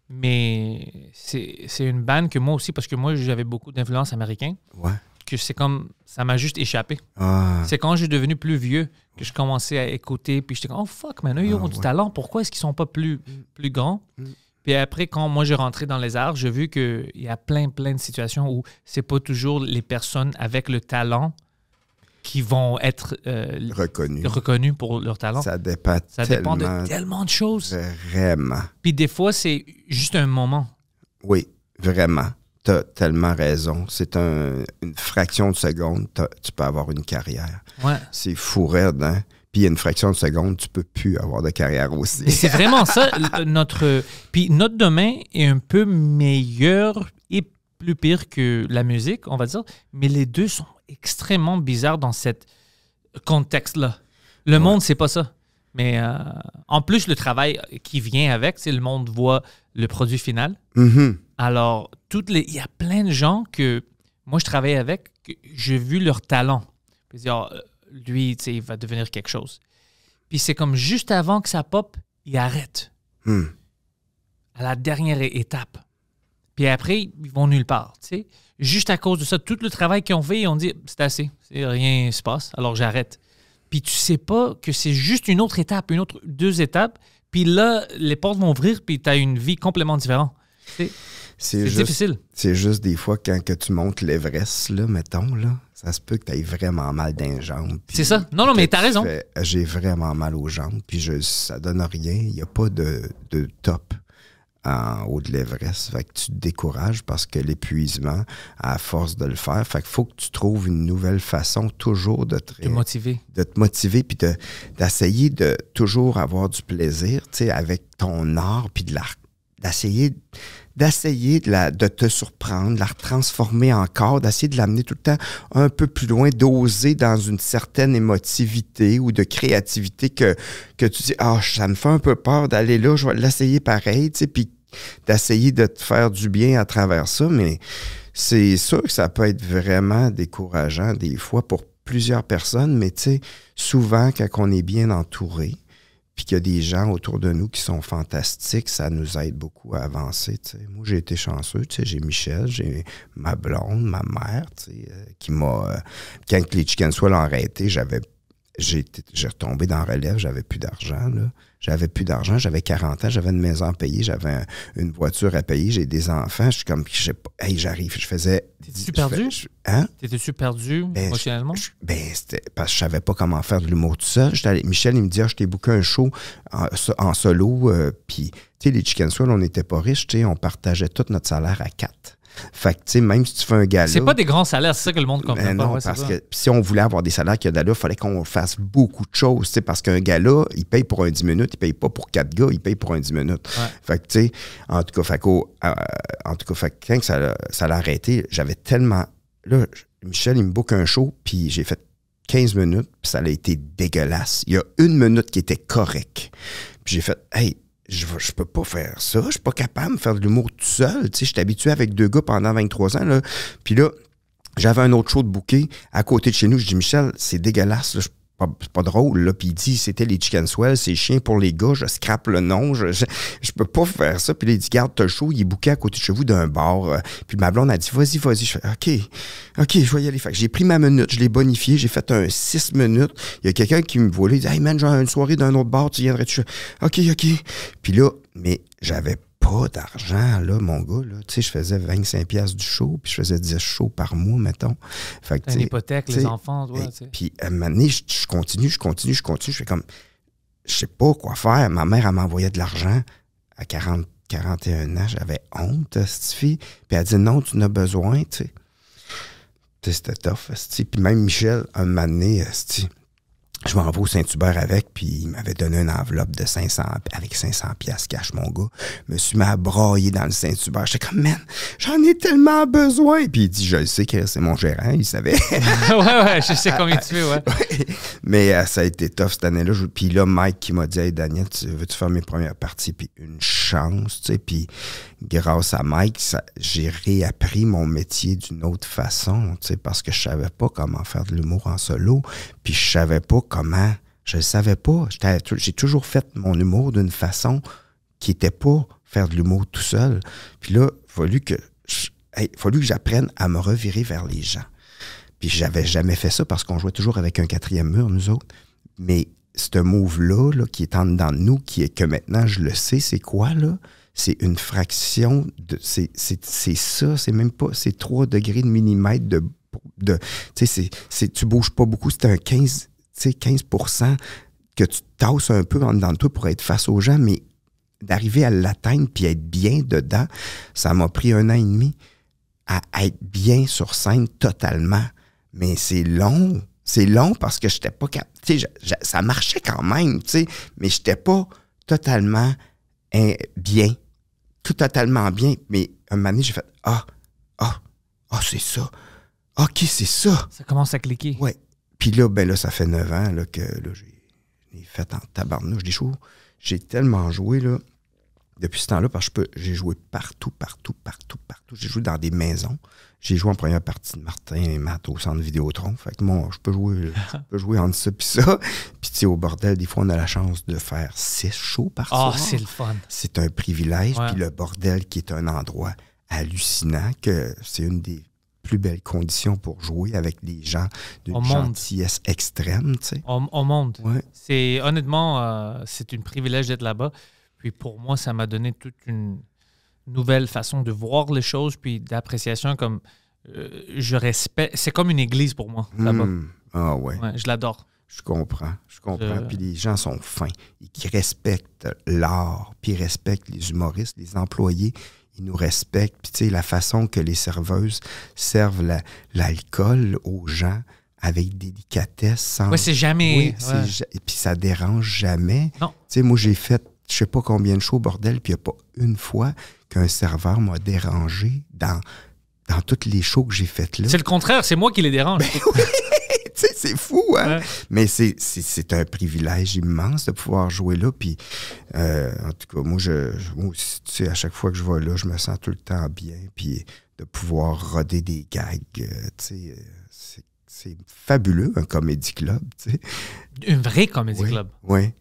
Mais c'est une band que moi aussi, parce que moi j'avais beaucoup d'influence américaine. Ouais. Que c'est comme, ça m'a juste échappé. Ah. C'est quand j'ai devenu plus vieux que je commençais à écouter, puis j'étais comme, oh fuck, man, eux, ils ont du talent, pourquoi est-ce qu'ils sont pas plus grands? Puis après, quand moi, j'ai rentré dans les arts, j'ai vu qu'il y a plein de situations où c'est pas toujours les personnes avec le talent qui vont être reconnus pour leur talent. Ça dépend de tellement de choses. Vraiment. Puis des fois, c'est juste un moment. Oui, vraiment. Tu as tellement raison. C'est une fraction de seconde, tu peux avoir une carrière. Ouais. C'est fou raide, hein? Puis il y a une fraction de seconde, tu peux plus avoir de carrière aussi. Et c'est vraiment ça. Puis notre domaine est un peu meilleur et plus pire que la musique, on va dire. Mais les deux sont extrêmement bizarres dans ce contexte-là. Le monde, c'est pas ça. Mais en plus, le travail qui vient avec, c'est le monde voit le produit final. Mm-hmm. Alors, il y a plein de gens que moi, je travaille avec, que j'ai vu leur talent. Puis dire, lui, il va devenir quelque chose. Puis c'est comme juste avant que ça pop, il arrête. À la dernière étape. Puis après, ils vont nulle part. T'sais. Juste à cause de ça, tout le travail qu'ils ont fait, ils ont dit, c'est assez, rien ne se passe, alors j'arrête. Puis tu sais pas que c'est juste une autre étape, deux étapes. Puis là, les portes vont ouvrir, puis tu as une vie complètement différente. C'est difficile. C'est juste des fois, quand que tu montes l'Everest, là, mettons, là, ça se peut que tu aies vraiment mal dans les jambes. C'est ça. Non, mais tu as raison. J'ai vraiment mal aux jambes, puis ça donne rien. Il n'y a pas de top en haut de l'Everest. Fait que tu te décourages parce que l'épuisement, à force de le faire, fait qu'il faut que tu trouves une nouvelle façon toujours de te motiver. De te motiver, puis d'essayer de toujours avoir du plaisir, tu sais, avec ton art, puis d'essayer de te surprendre, de la retransformer encore, d'essayer de l'amener tout le temps un peu plus loin, d'oser dans une certaine émotivité ou de créativité que tu dis « Ah, ça me fait un peu peur d'aller là, je vais l'essayer pareil », tu sais, puis d'essayer de te faire du bien à travers ça, mais c'est sûr que ça peut être vraiment décourageant des fois pour plusieurs personnes, mais tu sais, souvent, quand on est bien entouré, puis qu'il y a des gens autour de nous qui sont fantastiques, ça nous aide beaucoup à avancer. T'sais. Moi, j'ai été chanceux. J'ai Michel, j'ai ma blonde, ma mère, qui m'a... quand les Chicken Swell ont arrêté, j'ai retombé dans la relève, j'avais plus d'argent. Là. J'avais plus d'argent, j'avais 40 ans, j'avais une maison à payer, j'avais une voiture à payer, j'ai des enfants. Je suis comme, je sais pas, hey, j'arrive, je faisais... T'étais-tu perdu? Hein? T'étais-tu perdu émotionnellement? C'était parce que je savais pas comment faire de l'humour tout seul. Michel, il me dit, je t'ai booké un show en solo, puis, tu sais, les Chicken Swell, on n'était pas riches, tu sais, on partageait tout notre salaire à 4. Fait que, tu sais, même si tu fais un gala... C'est pas des grands salaires, c'est ça que le monde comprend pas. Non, parce que si on voulait avoir des salaires qu'il y a d'allure, il fallait qu'on fasse beaucoup de choses, tu sais, parce qu'un gala, il paye pour un 10 minutes, il paye pas pour 4 gars, il paye pour un 10 minutes. Ouais. Fait que, tu sais, en tout cas, quand ça l'a arrêté, j'avais tellement... Là, Michel, il me book un show, puis j'ai fait 15 minutes, puis ça a été dégueulasse. Il y a 1 minute qui était correcte. Puis j'ai fait, hey, je peux pas faire ça. Je suis pas capable de faire de l'humour tout seul. Tu sais, j'étais habitué avec 2 gars pendant 23 ans. Là. Puis là, j'avais un autre show de booké à côté de chez nous. Je dis, Michel, c'est dégueulasse. Là. C'est pas drôle. Là. Puis il dit, c'était les Chicken Swell, c'est chien pour les gars. Je scrape le nom. Je peux pas faire ça. Puis là, il dit, garde, t'as le show. Il est booké à côté de chez vous d'un bar. Puis ma blonde a dit, vas-y. Je fais, OK, je vais y aller. Fait que j'ai pris ma minute. Je l'ai bonifié. J'ai fait un 6 minutes. Il y a quelqu'un qui me voit là. Il dit, hey man, j'ai une soirée d'un autre bar. Tu viendrais-tu? OK. Puis là, mais j'avais pas d'argent, là, mon gars. Là. Tu sais, je faisais 25$ du show, puis je faisais 10 shows par mois, mettons. Fait que, une hypothèque, les enfants, toi. Puis à un moment donné, je continue. Je fais comme, je sais pas quoi faire. Ma mère, elle m'envoyait de l'argent à 41 ans. J'avais honte, cette fille. Puis elle dit, non, tu en as besoin, tu sais. C'était tough, puis même Michel, un moment donné, je m'en vais au Saint-Hubert avec, puis il m'avait donné une enveloppe de 500, avec 500$ cash, mon gars. Je me suis mis à brailler dans le Saint-Hubert. J'étais comme, man, j'en ai tellement besoin. Puis il dit, je le sais que c'est mon gérant, il savait. ouais, je sais combien tu fais, ouais. Mais ça a été tough cette année-là. Puis là, Mike qui m'a dit, hey Daniel, veux-tu faire mes premières parties? Puis une chance, tu sais. Puis grâce à Mike, j'ai réappris mon métier d'une autre façon, tu sais, parce que je savais pas comment faire de l'humour en solo. Puis je savais pas comment. Je le savais pas. J'ai toujours fait mon humour d'une façon qui était pas faire de l'humour tout seul. Puis là, il fallu que j'apprenne à me revirer vers les gens. Puis j'avais jamais fait ça parce qu'on jouait toujours avec un 4e mur, nous autres. Mais ce move-là, là, qui est en dedans de nous, que maintenant je le sais, c'est quoi, là? c'est une fraction de... C'est ça, c'est même pas... C'est 3 degrés de millimètre de tu sais, tu bouges pas beaucoup. C'est un 15% que tu tasses un peu en dedans de toi pour être face aux gens, mais d'arriver à l'atteindre puis être bien dedans, ça m'a pris 1 an et demi à être bien sur scène totalement. Mais c'est long. C'est long parce que j'étais pas capable. Tu sais, ça marchait quand même, tu sais, mais j'étais pas totalement bien. Tout totalement bien. Mais un moment donné, j'ai fait c'est ça. OK, c'est ça. Ça commence à cliquer. Ouais. Puis là, ça fait 9 ans là, que là, j'ai fait en tabarnouche des shows. J'ai tellement joué, là, depuis ce temps-là, parce que j'ai joué partout. J'ai joué dans des maisons. J'ai joué en première partie de Martin et Matt au centre Vidéotron. Fait que moi, je peux jouer entre ça puis ça. Puis tu sais, au bordel, des fois, on a la chance de faire 6 shows par soir. C'est le fun. C'est un privilège. Ouais. Puis le bordel, qui est un endroit hallucinant, que c'est une des plus belles conditions pour jouer avec des gens d'une gentillesse extrême, tu sais. Au monde. Ouais. C'est, honnêtement, c'est un privilège d'être là-bas. Puis pour moi, ça m'a donné toute une nouvelle façon de voir les choses, puis d'appréciation, comme je respecte. C'est comme une église pour moi, là-bas. Ah ouais. Ouais, je l'adore. Je comprends. Puis les gens sont fins. Ils respectent l'art, puis ils respectent les humoristes, les employés. Ils nous respectent. Puis, tu sais, la façon que les serveuses servent l'alcool aux gens avec délicatesse. Sans... Oui, c'est jamais... Oui, et puis ça dérange jamais. Non. Tu sais, moi, j'ai fait je sais pas combien de shows, bordel, puis il n'y a pas une fois qu'un serveur m'a dérangé dans tous les shows que j'ai faites là. C'est le contraire, c'est moi qui les dérange. Ben oui! Tu sais, c'est fou, hein? Ouais. Mais c'est un privilège immense de pouvoir jouer là. Puis, en tout cas, moi aussi, tu sais, à chaque fois que je vais là, je me sens tout le temps bien. Puis, de pouvoir roder des gags, tu sais, c'est fabuleux, un comédie club, tu sais. Un vrai comédie club. Oui.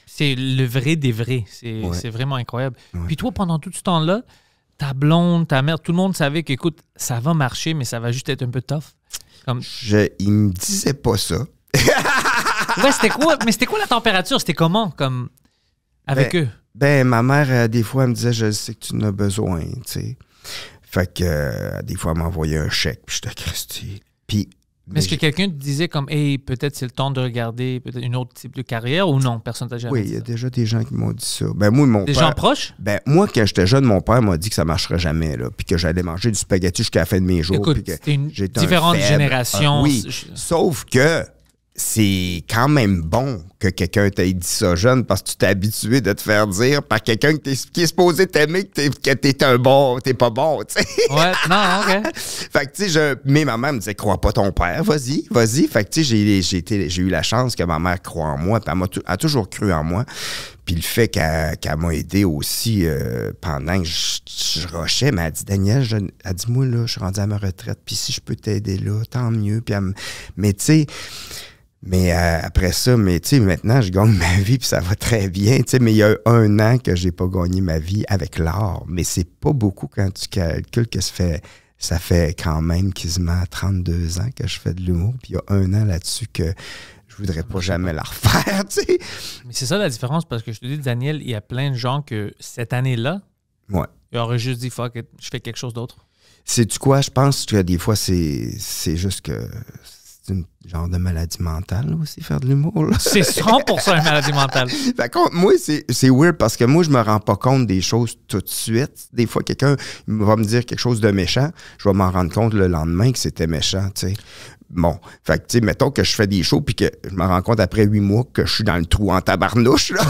C'est le vrai des vrais. C'est vraiment incroyable. Ouais. Puis toi, pendant tout ce temps-là, ta blonde, ta mère, tout le monde savait qu'écoute, ça va marcher, mais ça va juste être un peu tough. Comme... Il me disait pas ça. Ouais, c'était quoi? Mais c'était quoi la température? C'était comment, comme, avec eux? Ma mère, des fois, elle me disait, je sais que tu en as besoin, tu sais. Fait que, des fois, elle m'envoyait un chèque, puis j'étais Christy. Puis... Mais est-ce que quelqu'un te disait comme, hey, peut-être c'est le temps de regarder peut-être une autre type de carrière ou non? Personne t'a jamais dit ça? Oui, il y a déjà des gens qui m'ont dit ça. Moi, mon des père, gens proches? Moi, quand j'étais jeune, mon père m'a dit que ça ne marcherait jamais, là, puis que j'allais manger du spaghetti jusqu'à la fin de mes jours. Écoute, puis que c'était une j'étais différente génération. Oui, sauf que c'est quand même bon que quelqu'un t'ait dit ça jeune parce que tu t'es habitué de te faire dire par quelqu'un qui est supposé t'aimer que t'es pas bon, tu sais. Ouais, non, OK. Fait que, tu sais, mais ma mère me disait, crois pas ton père, vas-y. Fait que, tu sais, j'ai eu la chance que ma mère croie en moi, puis elle a toujours cru en moi. Puis le fait qu'elle m'a aidé aussi pendant que je rushais, mais elle dit, Daniel, elle dit, moi, là, je suis rendu à ma retraite, puis si je peux t'aider là, tant mieux. Puis mais tu sais... Mais après ça, tu sais, maintenant, je gagne ma vie puis ça va très bien. Tu sais, mais il y a 1 an que j'ai pas gagné ma vie avec l'art. Mais c'est pas beaucoup quand tu calcules que ça fait quand même quasiment 32 ans que je fais de l'humour. Puis il y a 1 an là-dessus que je voudrais pas jamais la refaire, tu sais. Mais c'est ça la différence parce que je te dis, Daniel, il y a plein de gens que cette année-là, ils auraient juste dit, fuck it, je fais quelque chose d'autre. Sais-tu quoi? Je pense que des fois, c'est juste que... C'est une genre de maladie mentale aussi, faire de l'humour. Là. C'est 100% une maladie mentale. Fait que moi, c'est weird parce que moi, je me rends pas compte des choses tout de suite. Des fois, quelqu'un va me dire quelque chose de méchant, je vais m'en rendre compte le lendemain que c'était méchant, tu sais. Bon, fait que, tu sais, mettons que je fais des shows puis que je me rends compte après 8 mois que je suis dans le trou en tabarnouche, là.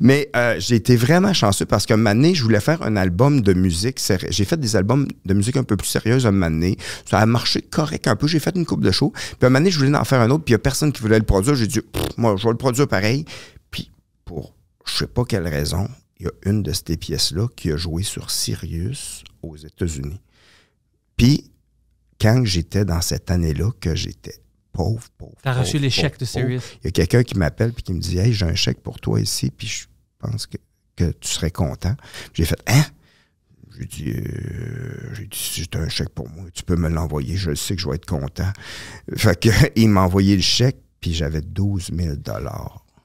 Mais j'ai été vraiment chanceux parce qu'un moment donné, je voulais faire un album de musique. J'ai fait des albums de musique un peu plus sérieux un moment donné. Ça a marché correct un peu. J'ai fait une couple de shows. Puis un moment donné, je voulais en faire un autre. Puis il n'y a personne qui voulait le produire. J'ai dit, moi, je vais le produire pareil. Puis pour je sais pas quelle raison, il y a une de ces pièces-là qui a joué sur Sirius aux États-Unis. Puis quand j'étais dans cette année-là, que j'étais pauvre. T'as reçu les chèques de Sirius? Il y a quelqu'un qui m'appelle et qui me dit « Hey, j'ai un chèque pour toi ici, puis je pense que tu serais content. » J'ai fait « Hein? » J'ai dit si c'est un chèque pour moi, tu peux me l'envoyer, je sais que je vais être content. Fait que il m'a envoyé le chèque, puis j'avais 12 000 $.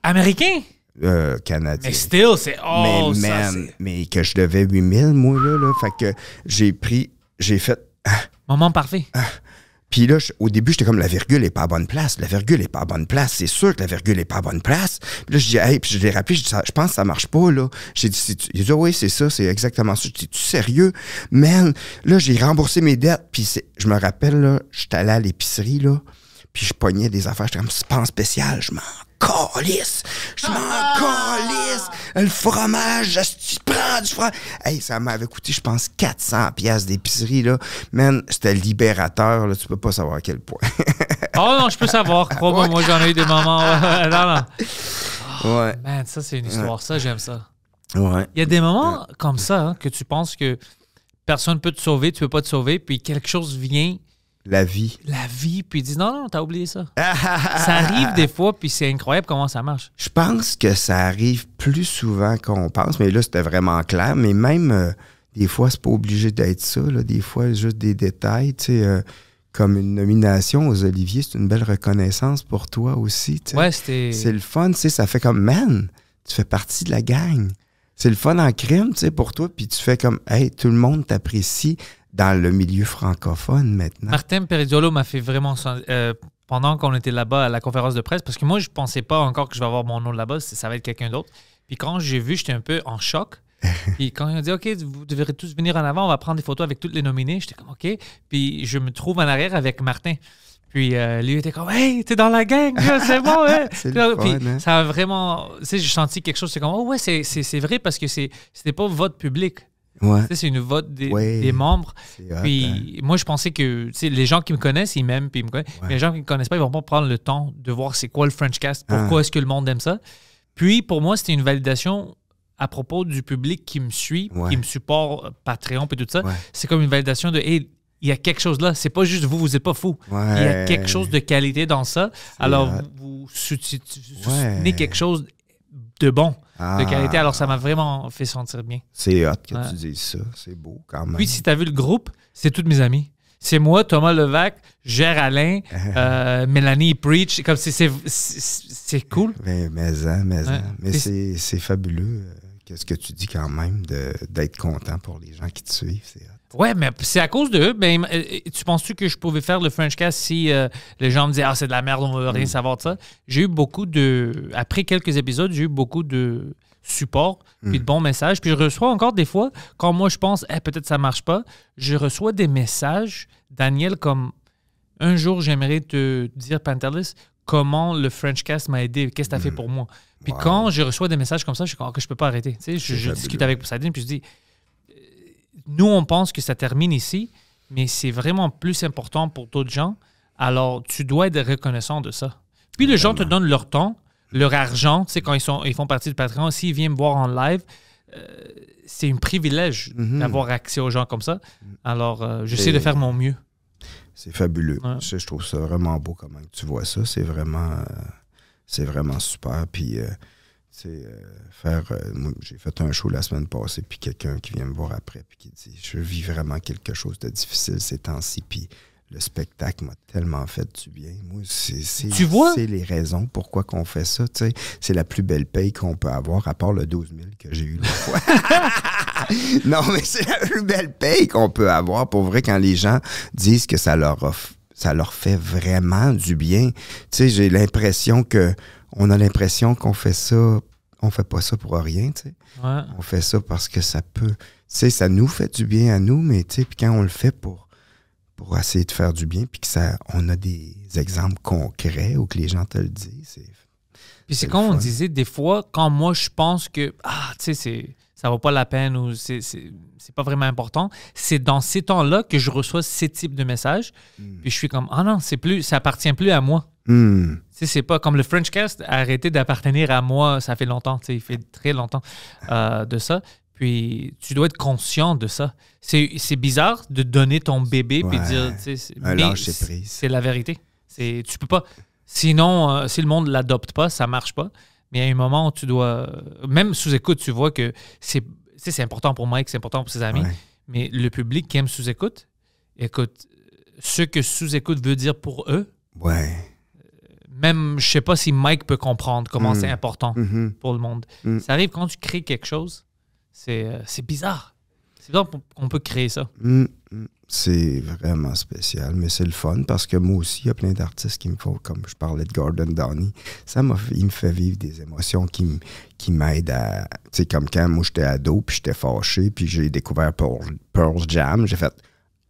Américain? canadiens. Mais still, c'est... Oh, mais, ça, man, c'est... mais que je devais 8000, moi, là. Fait que j'ai fait... Moment parfait. Puis là, au début, j'étais comme, la virgule est pas à bonne place. La virgule est pas à bonne place. C'est sûr que la virgule est pas à bonne place. Puis là, je dis, hey, puis je l'ai rappelé, je dis, je pense que ça marche pas, là. J'ai dit, il dit, oui, c'est ça, c'est exactement ça. Je dis, tu sérieux? Man, là, j'ai remboursé mes dettes. Puis je me rappelle, là, j'étais allé à l'épicerie, là. Puis je pognais des affaires. J'étais comme, c'est pas en spécial. Je m'en calisse. Le fromage, tu prends du fromage. Hey, ça m'avait coûté, je pense, 400$ d'épicerie, là. Man, c'était libérateur, là. Tu peux pas savoir à quel point. Oh non, je peux savoir. Crois-moi, moi, j'en ai eu des moments. Non. Ouais. Man, ça, c'est une histoire. Ça, j'aime ça. Ouais. Il y a des moments comme ça hein, que tu penses que personne peut te sauver, tu peux pas te sauver, puis quelque chose vient... La vie, puis ils disent non, t'as oublié ça. Ça arrive des fois, puis c'est incroyable comment ça marche. Je pense que ça arrive plus souvent qu'on pense, mais là, c'était vraiment clair. Mais même, des fois, c'est pas obligé d'être ça. Là. Des fois, juste des détails, tu sais, comme une nomination aux Oliviers, c'est une belle reconnaissance pour toi aussi. Tu sais. Ouais, c'était... C'est le fun, tu sais, ça fait comme, man, tu fais partie de la gang. C'est le fun en crime, tu sais, pour toi, puis tu fais comme, hey, tout le monde t'apprécie dans le milieu francophone maintenant. Martin Perizzolo m'a fait vraiment... pendant qu'on était là-bas à la conférence de presse, parce que moi, je pensais pas encore que je vais avoir mon nom là-bas, ça va être quelqu'un d'autre. Puis quand j'ai vu, j'étais un peu en choc. Puis quand ils ont dit, OK, vous devrez tous venir en avant, on va prendre des photos avec toutes les nominés, j'étais comme, OK. Puis je me trouve en arrière avec Martin. Puis lui était comme, hey, t'es dans la gang, là, c'est bon, ouais. C'est le Puis fun, hein? ça a vraiment... Tu sais, j'ai senti quelque chose, c'est comme, oh ouais, c'est vrai parce que c'était pas vote public. Ouais. Tu sais, c'est une vote des membres. C'est hot, Puis moi, je pensais que tu sais, les gens qui me connaissent, ils m'aiment, puis ils me connaissent. Ouais. Mais les gens qui ne me connaissent pas, ils vont pas prendre le temps de voir c'est quoi le Frenchcast, pourquoi est-ce que le monde aime ça. Puis pour moi, c'était une validation à propos du public qui me suit, qui me supporte, Patreon et tout ça. Ouais. C'est comme une validation de hey, il y a quelque chose là. C'est pas juste vous n'êtes pas fous. Ouais. Il y a quelque chose de qualité dans ça. Alors hot. vous soutenez quelque chose de bon. De qualité, alors ça m'a vraiment fait sentir bien. C'est hot que tu dises ça. C'est beau quand même. Puis si tu as vu le groupe, c'est tous mes amis. C'est moi, Thomas Levac, Gérard Alain, Mélanie Preach. Comme c'est cool. Mais c'est fabuleux. Qu'est-ce que tu dis quand même d'être content pour les gens qui te suivent? C'est hot. Ouais, mais c'est à cause d'eux. Ben, tu penses-tu que je pouvais faire le Frenchcast si les gens me disaient « Ah, c'est de la merde, on ne veut rien savoir de ça ». J'ai eu beaucoup de... Après quelques épisodes, j'ai eu beaucoup de support puis de bons messages. Puis je reçois encore des fois, quand moi je pense « peut-être ça ne marche pas », je reçois des messages, Daniel, comme « Un jour, j'aimerais te dire, Pantelis, comment le Frenchcast m'a aidé, qu'est-ce que tu as fait pour moi ». Puis quand je reçois des messages comme ça, je suis comme « Ok, je peux pas arrêter ». Tu sais, je discute avec Poseidon, puis je dis... Nous, on pense que ça termine ici, mais c'est vraiment plus important pour d'autres gens. Alors, tu dois être reconnaissant de ça. Puis, les gens te donnent leur temps, leur argent. Tu sais, quand ils font partie du Patreon, s'ils viennent me voir en live, c'est un privilège d'avoir accès aux gens comme ça. Alors, j'essaie de faire mon mieux. C'est fabuleux. Ouais. Je trouve ça vraiment beau comment tu vois ça. C'est vraiment super. Puis... moi, j'ai fait un show la semaine passée, puis quelqu'un qui vient me voir après, puis qui dit « Je vis vraiment quelque chose de difficile ces temps-ci, puis le spectacle m'a tellement fait du bien. » Moi, c'est les raisons pourquoi qu'on fait ça. T'sais. C'est la plus belle paye qu'on peut avoir, à part le 12 000 que j'ai eu l'autre fois. Non, mais c'est la plus belle paye qu'on peut avoir. Pour vrai, quand les gens disent que ça leur fait vraiment du bien. Tu sais, j'ai l'impression que on a l'impression qu'on fait ça, on fait pas ça pour rien, tu sais. Ouais. On fait ça parce que ça peut, tu sais, ça nous fait du bien à nous, mais tu sais, puis quand on le fait pour essayer de faire du bien, puis que on a des exemples concrets ou que les gens te le disent, puis c'est comme on disait, des fois, quand moi je pense que, tu sais, ça vaut pas la peine ou c'est pas vraiment important, c'est dans ces temps-là que je reçois ces types de messages, puis je suis comme, non, ça appartient plus à moi. C'est pas comme le Frenchcast a arrêté d'appartenir à moi, ça fait longtemps, il fait très longtemps de ça. Puis tu dois être conscient de ça. C'est bizarre de donner ton bébé puis dire, c'est la vérité. Tu peux pas. Sinon, si le monde l'adopte pas, ça marche pas. Mais à un moment où tu dois, même sous-écoute, tu vois que c'est important pour Mike, c'est important pour ses amis. Ouais. Mais le public qui aime sous-écoute, écoute, ce que sous-écoute veut dire pour eux. Ouais. même, je sais pas si Mike peut comprendre comment c'est important pour le monde. Ça arrive quand tu crées quelque chose, c'est bizarre. C'est bizarre qu'on peut créer ça. C'est vraiment spécial, mais c'est le fun parce que moi aussi, il y a plein d'artistes qui me font, comme je parlais de Gordon Downey, il me fait vivre des émotions qui m'aident à... Tu sais, comme quand moi j'étais ado, puis j'étais fâché, puis j'ai découvert Pearl Jam, j'ai fait...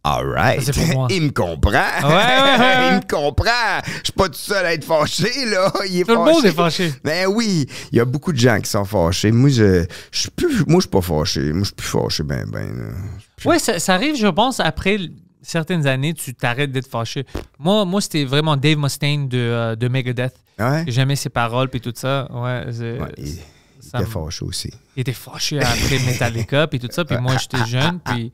All right, il me comprend. Ouais. Il me comprend. Je suis pas tout seul à être fâché, là. Il est tout fâché. Le monde est fâché. Ben oui, il y a beaucoup de gens qui sont fâchés. Moi, je suis pas fâché. Moi, je suis plus fâché, Oui, ça arrive, je pense, après certaines années, tu t'arrêtes d'être fâché. Moi, c'était vraiment Dave Mustaine de Megadeth. Ouais? J'aimais ses paroles puis tout ça. Ouais, il était fâché aussi. Il était fâché après Metallica puis tout ça. Puis moi, j'étais jeune. Puis...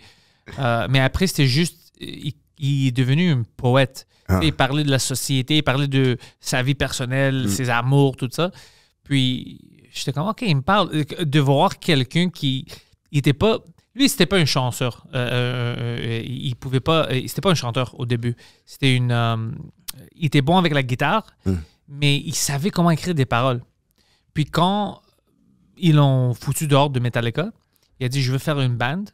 mais après, c'était juste... Il est devenu un poète. Il parlait de la société, il parlait de sa vie personnelle, ses amours, tout ça. Puis, j'étais comme, OK, il me parle de voir quelqu'un qui n'était pas... Lui, c'était pas un chanteur. Il pouvait pas... C'était pas un chanteur au début. C'était il était bon avec la guitare, mais il savait comment écrire des paroles. Puis quand ils l'ont foutu dehors de Metallica, il a dit, je veux faire une band.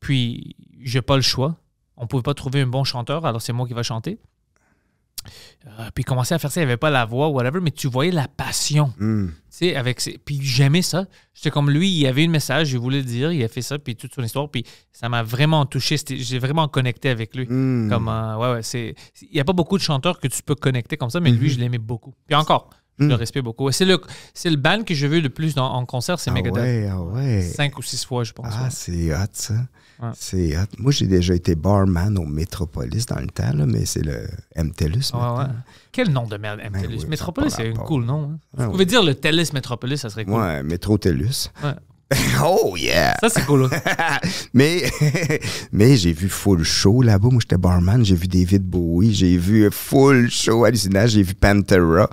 Puis, j'ai pas le choix. On pouvait pas trouver un bon chanteur, alors c'est moi qui va chanter. Puis, il commençait à faire ça. Il n'y avait pas la voix, whatever, mais tu voyais la passion. Tu sais, puis, j'aimais ça. J'étais comme lui, il avait un message, il voulait le dire, il a fait ça, puis toute son histoire. Puis, ça m'a vraiment touché. J'ai vraiment connecté avec lui. Comme, il n'y a pas beaucoup de chanteurs que tu peux connecter comme ça, mais lui, je l'aimais beaucoup. Puis encore, je le respecte beaucoup. C'est le band que j'ai vu le plus en concert, c'est Megadeth. 5 ou 6 fois, je pense. Ah, c'est hot, ça. Ouais. C'est hot. Moi, j'ai déjà été barman au Metropolis dans le temps, là, mais c'est le MTELUS. Ouais. Quel nom de merde, MTELUS? Oui, Metropolis, c'est un cool nom. Hein. Vous Ouais, pouvez dire le TELUS Metropolis, ça serait cool. Ouais, Métro-TELUS. Ouais. Oh, yeah! Ça, c'est cool. mais j'ai vu full show là-bas. Moi, j'étais barman. J'ai vu David Bowie. J'ai vu full show hallucinant. J'ai vu Pantera.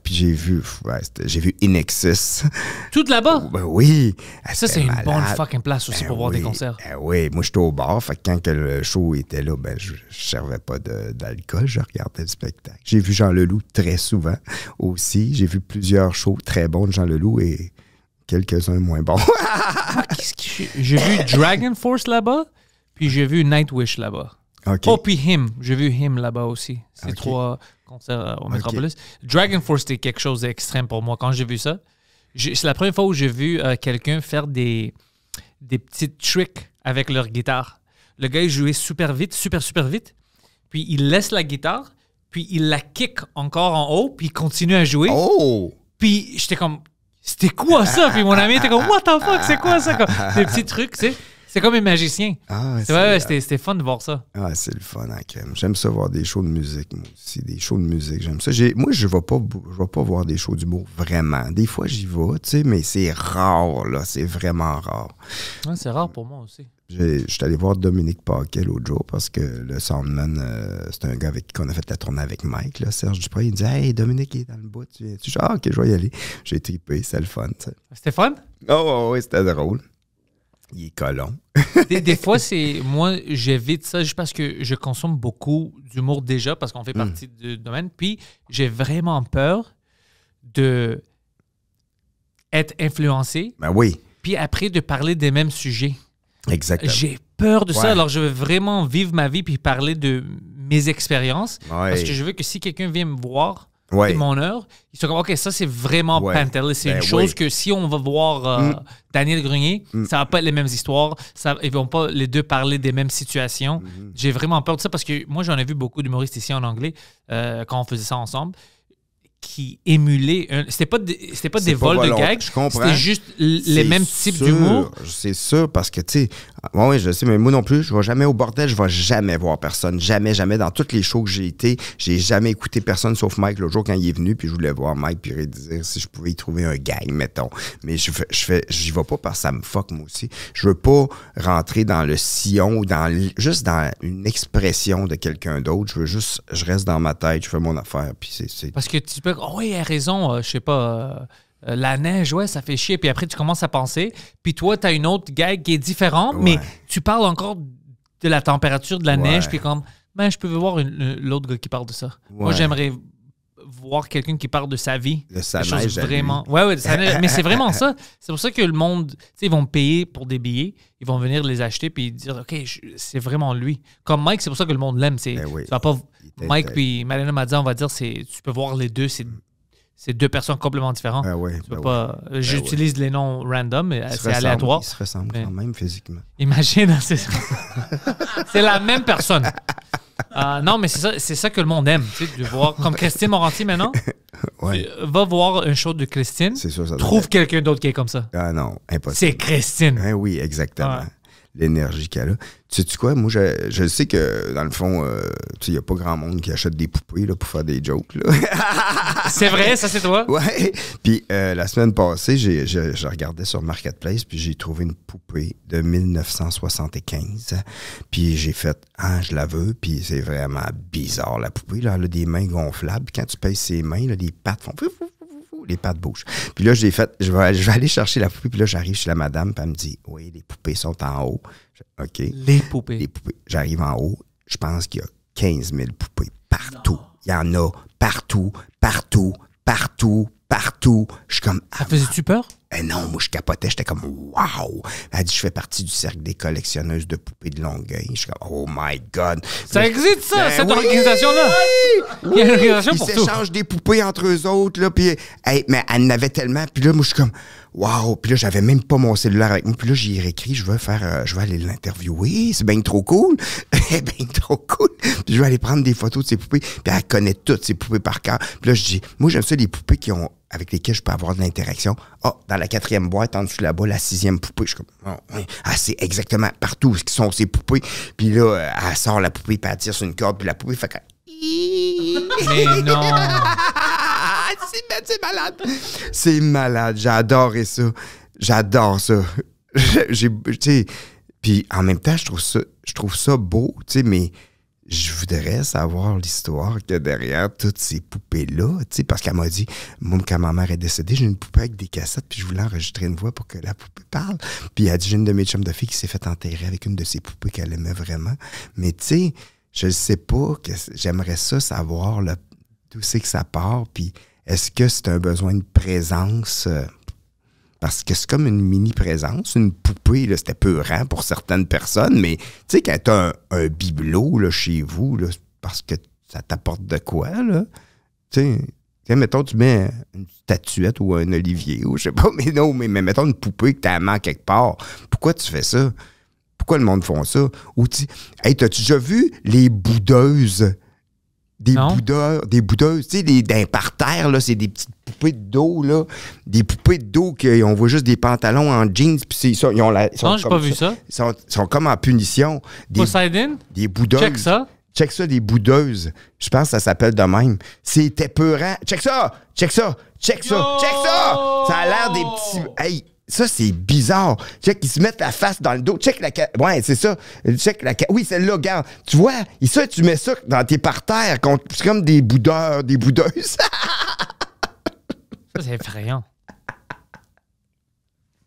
Puis j'ai vu Inexus. Tout là-bas? Ben oui. Ça, c'est une bonne fucking place aussi pour voir des concerts. Oui, moi, j'étais au bar. Fait que quand que le show était là, ben, je servais pas d'alcool. Je regardais le spectacle. J'ai vu Jean Leloup très souvent aussi. J'ai vu plusieurs shows très bons de Jean Leloup et quelques-uns moins bons. J'ai vu Dragon Force là-bas, puis j'ai vu Nightwish là-bas. Okay. Oh, puis Him. J'ai vu Him là-bas aussi. C'est 3 concerts au Metropolis. Dragon Force, c'était quelque chose d'extrême pour moi. Quand j'ai vu ça, c'est la première fois où j'ai vu quelqu'un faire des petits tricks avec leur guitare. Le gars, il jouait super vite, super vite. Puis il laisse la guitare, puis il la kick encore en haut, puis il continue à jouer. Oh! Puis j'étais comme... C'était quoi ça? Puis mon ami était comme, what the fuck, c'est quoi ça? Comme, des petits trucs, tu sais. C'est comme un magicien. C'était fun de voir ça. Ah, c'est le fun, hein, crème. J'aime ça voir des shows de musique, moi aussi. Des shows de musique, j'aime ça. Moi, je vais pas voir des shows d'humour, vraiment. Des fois, j'y vais, tu sais, mais c'est rare, là. C'est vraiment rare. Ouais, c'est rare pour moi aussi. Je suis allé voir Dominique Paquet l'autre jour parce que le soundman, c'est un gars avec qui on a fait la tournée avec Mike, là, Serge Dupré. Il me dit, hey, Dominique il est dans le bout. Tu viens-tu? Ah, ok, je vais y aller. J'ai trippé, c'est le fun, tu sais. C'était fun? Oh, oui, c'était drôle. Il est colon. des fois, moi, j'évite ça juste parce que je consomme beaucoup d'humour déjà parce qu'on fait partie du domaine. Puis, j'ai vraiment peur de être influencé. Ben oui. Puis après, de parler des mêmes sujets. Exactement. J'ai peur de ça. Alors, je veux vraiment vivre ma vie puis parler de mes expériences. Ouais. Parce que je veux que si quelqu'un vient me voir de mon heure, ils sont comme, OK, ça, c'est vraiment Pantelis. C'est une chose que si on va voir Daniel Grenier, ça va pas être les mêmes histoires. Ils vont pas les deux parler des mêmes situations. J'ai vraiment peur de ça parce que moi, j'en ai vu beaucoup d'humoristes ici en anglais quand on faisait ça ensemble qui émulaient... C'était pas des vols de gags, c'était juste les mêmes types d'humour. C'est sûr, parce que, tu sais, oui, je sais, mais moi non plus, je vais jamais au bordel, je vais jamais voir personne. Jamais. Dans toutes les shows que j'ai été, j'ai jamais écouté personne sauf Mike l'autre jour quand il est venu, puis je voulais voir Mike, puis dire si je pouvais y trouver un gag, mettons. Mais j'y vais pas parce que ça me fuck, moi aussi. Je veux pas rentrer dans le sillon ou juste dans une expression de quelqu'un d'autre. Je reste dans ma tête, je fais mon affaire, puis c'est... Parce que tu peux... Oh oui, elle a raison, je sais pas... la neige, ouais, ça fait chier. Puis après, tu commences à penser. Puis toi, tu as une autre gag qui est différente, mais tu parles encore de la température de la neige. Puis comme, je peux voir l'autre gars qui parle de ça. Moi, j'aimerais voir quelqu'un qui parle de sa vie. De sa Quelque chose neige à vraiment. Ouais, mais c'est vraiment ça. C'est pour ça que le monde, tu sais, ils vont payer pour des billets, ils vont venir les acheter puis dire, OK, c'est vraiment lui. Comme Mike, c'est pour ça que le monde l'aime. Tu vas pas. Mike puis Marina Mazza, on va dire, tu peux voir les deux, c'est deux personnes complètement différentes. Tu peux pas. J'utilise les noms random, mais c'est aléatoire. Ils se ressemblent quand même physiquement. Imagine, c'est la même personne. Non, mais c'est ça que le monde aime, tu sais, de voir. Comme Christine Morancy maintenant, va voir un show de Christine, c'est sûr, trouve quelqu'un d'autre qui est comme ça. Ah non, impossible. C'est Christine. Oui, exactement. L'énergie qu'elle a. Tu sais quoi, moi, je sais que, dans le fond, il n'y a pas grand monde qui achète des poupées là, pour faire des jokes. Là. C'est vrai, ça, c'est toi? Ouais. Puis, la semaine passée, je regardais sur Marketplace, puis j'ai trouvé une poupée de 1975. Puis, j'ai fait, je la veux. Puis, c'est vraiment bizarre, la poupée. Là, elle a des mains gonflables. Quand tu pèses ses mains, là, les pattes font... Les pattes bougent. Puis là, j'ai fait, je vais aller chercher la poupée. Puis là, j'arrive chez la madame, puis elle me dit, oui, les poupées sont en haut. OK. Les poupées. Les poupées. J'arrive en haut. Je pense qu'il y a 15 000 poupées partout. Il y en a partout, partout, partout, partout. Je suis comme... Ça faisait-tu peur? Non, moi, je capotais. J'étais comme, wow! Elle dit, je fais partie du cercle des collectionneuses de poupées de Longueuil. Je suis comme, oh my God! Ça existe, ça, cette organisation-là? Il y a une organisation pour tout. Ils s'échangent des poupées entre eux autres, là, puis, mais elle en avait tellement. Puis là, moi, je suis comme, wow! Puis là, j'avais même pas mon cellulaire avec moi. Puis là, j'y ai réécrit, je vais aller l'interviewer. C'est bien trop cool. C'est bien trop cool. Puis je vais aller prendre des photos de ces poupées. Puis elle connaît toutes ces poupées par cœur. Puis là, je dis, moi, j'aime ça, les poupées avec lesquelles je peux avoir de l'interaction. Dans la 4e boîte, en dessous là-bas, la 6e poupée. Je suis comme, c'est exactement partout où sont ces poupées. Puis là, elle sort la poupée, puis elle tire sur une corde, puis la poupée fait comme... Mais non! C'est malade! C'est malade. J'ai adoré ça. J'adore ça. Puis en même temps, je trouve ça beau, tu sais, mais... Je voudrais savoir l'histoire qu'il y a derrière toutes ces poupées-là, tu sais, parce qu'elle m'a dit, moi, quand ma mère est décédée, j'ai une poupée avec des cassettes, puis je voulais enregistrer une voix pour que la poupée parle. Puis elle a dit, j'ai une de mes chums de filles qui s'est fait enterrer avec une de ces poupées qu'elle aimait vraiment. Mais tu sais, je ne sais pas, j'aimerais ça savoir d'où c'est que ça part, puis est-ce que c'est un besoin de présence... Parce que c'est comme une mini-présence. Une poupée, là, c'était peurant pour certaines personnes, mais tu sais, quand t'as un bibelot là, chez vous, là, parce que ça t'apporte de quoi, là? Tu sais, mettons, tu mets une statuette ou un olivier, ou je sais pas, mais mettons une poupée que t'as à quelque part. Pourquoi tu fais ça? Pourquoi le monde font ça? Ou t'as-tu déjà vu les boudeuses? Des boudeuses, tu sais, d'un parterre, là, c'est des petites poupées de dos, là. Des poupées de dos qu'on voit juste des pantalons en jeans, puis ils ont non, j'ai pas vu ça. Ils sont comme en punition. Poseidon? Des boudeuses. Check ça. Check ça, des boudeuses. Je pense que ça s'appelle de même. C'était peurant. Check ça! Check ça! Check ça! Yo! Check ça! Ça a l'air des petits... Hey! Ça, c'est bizarre. Check, ils se mettent la face dans le dos. Check la... Ouais, c'est ça. Check la... Oui, celle-là, regarde. Tu vois, ça, tu mets ça dans tes parterres. C'est comme des boudeurs, des boudeuses. Ça, c'est effrayant.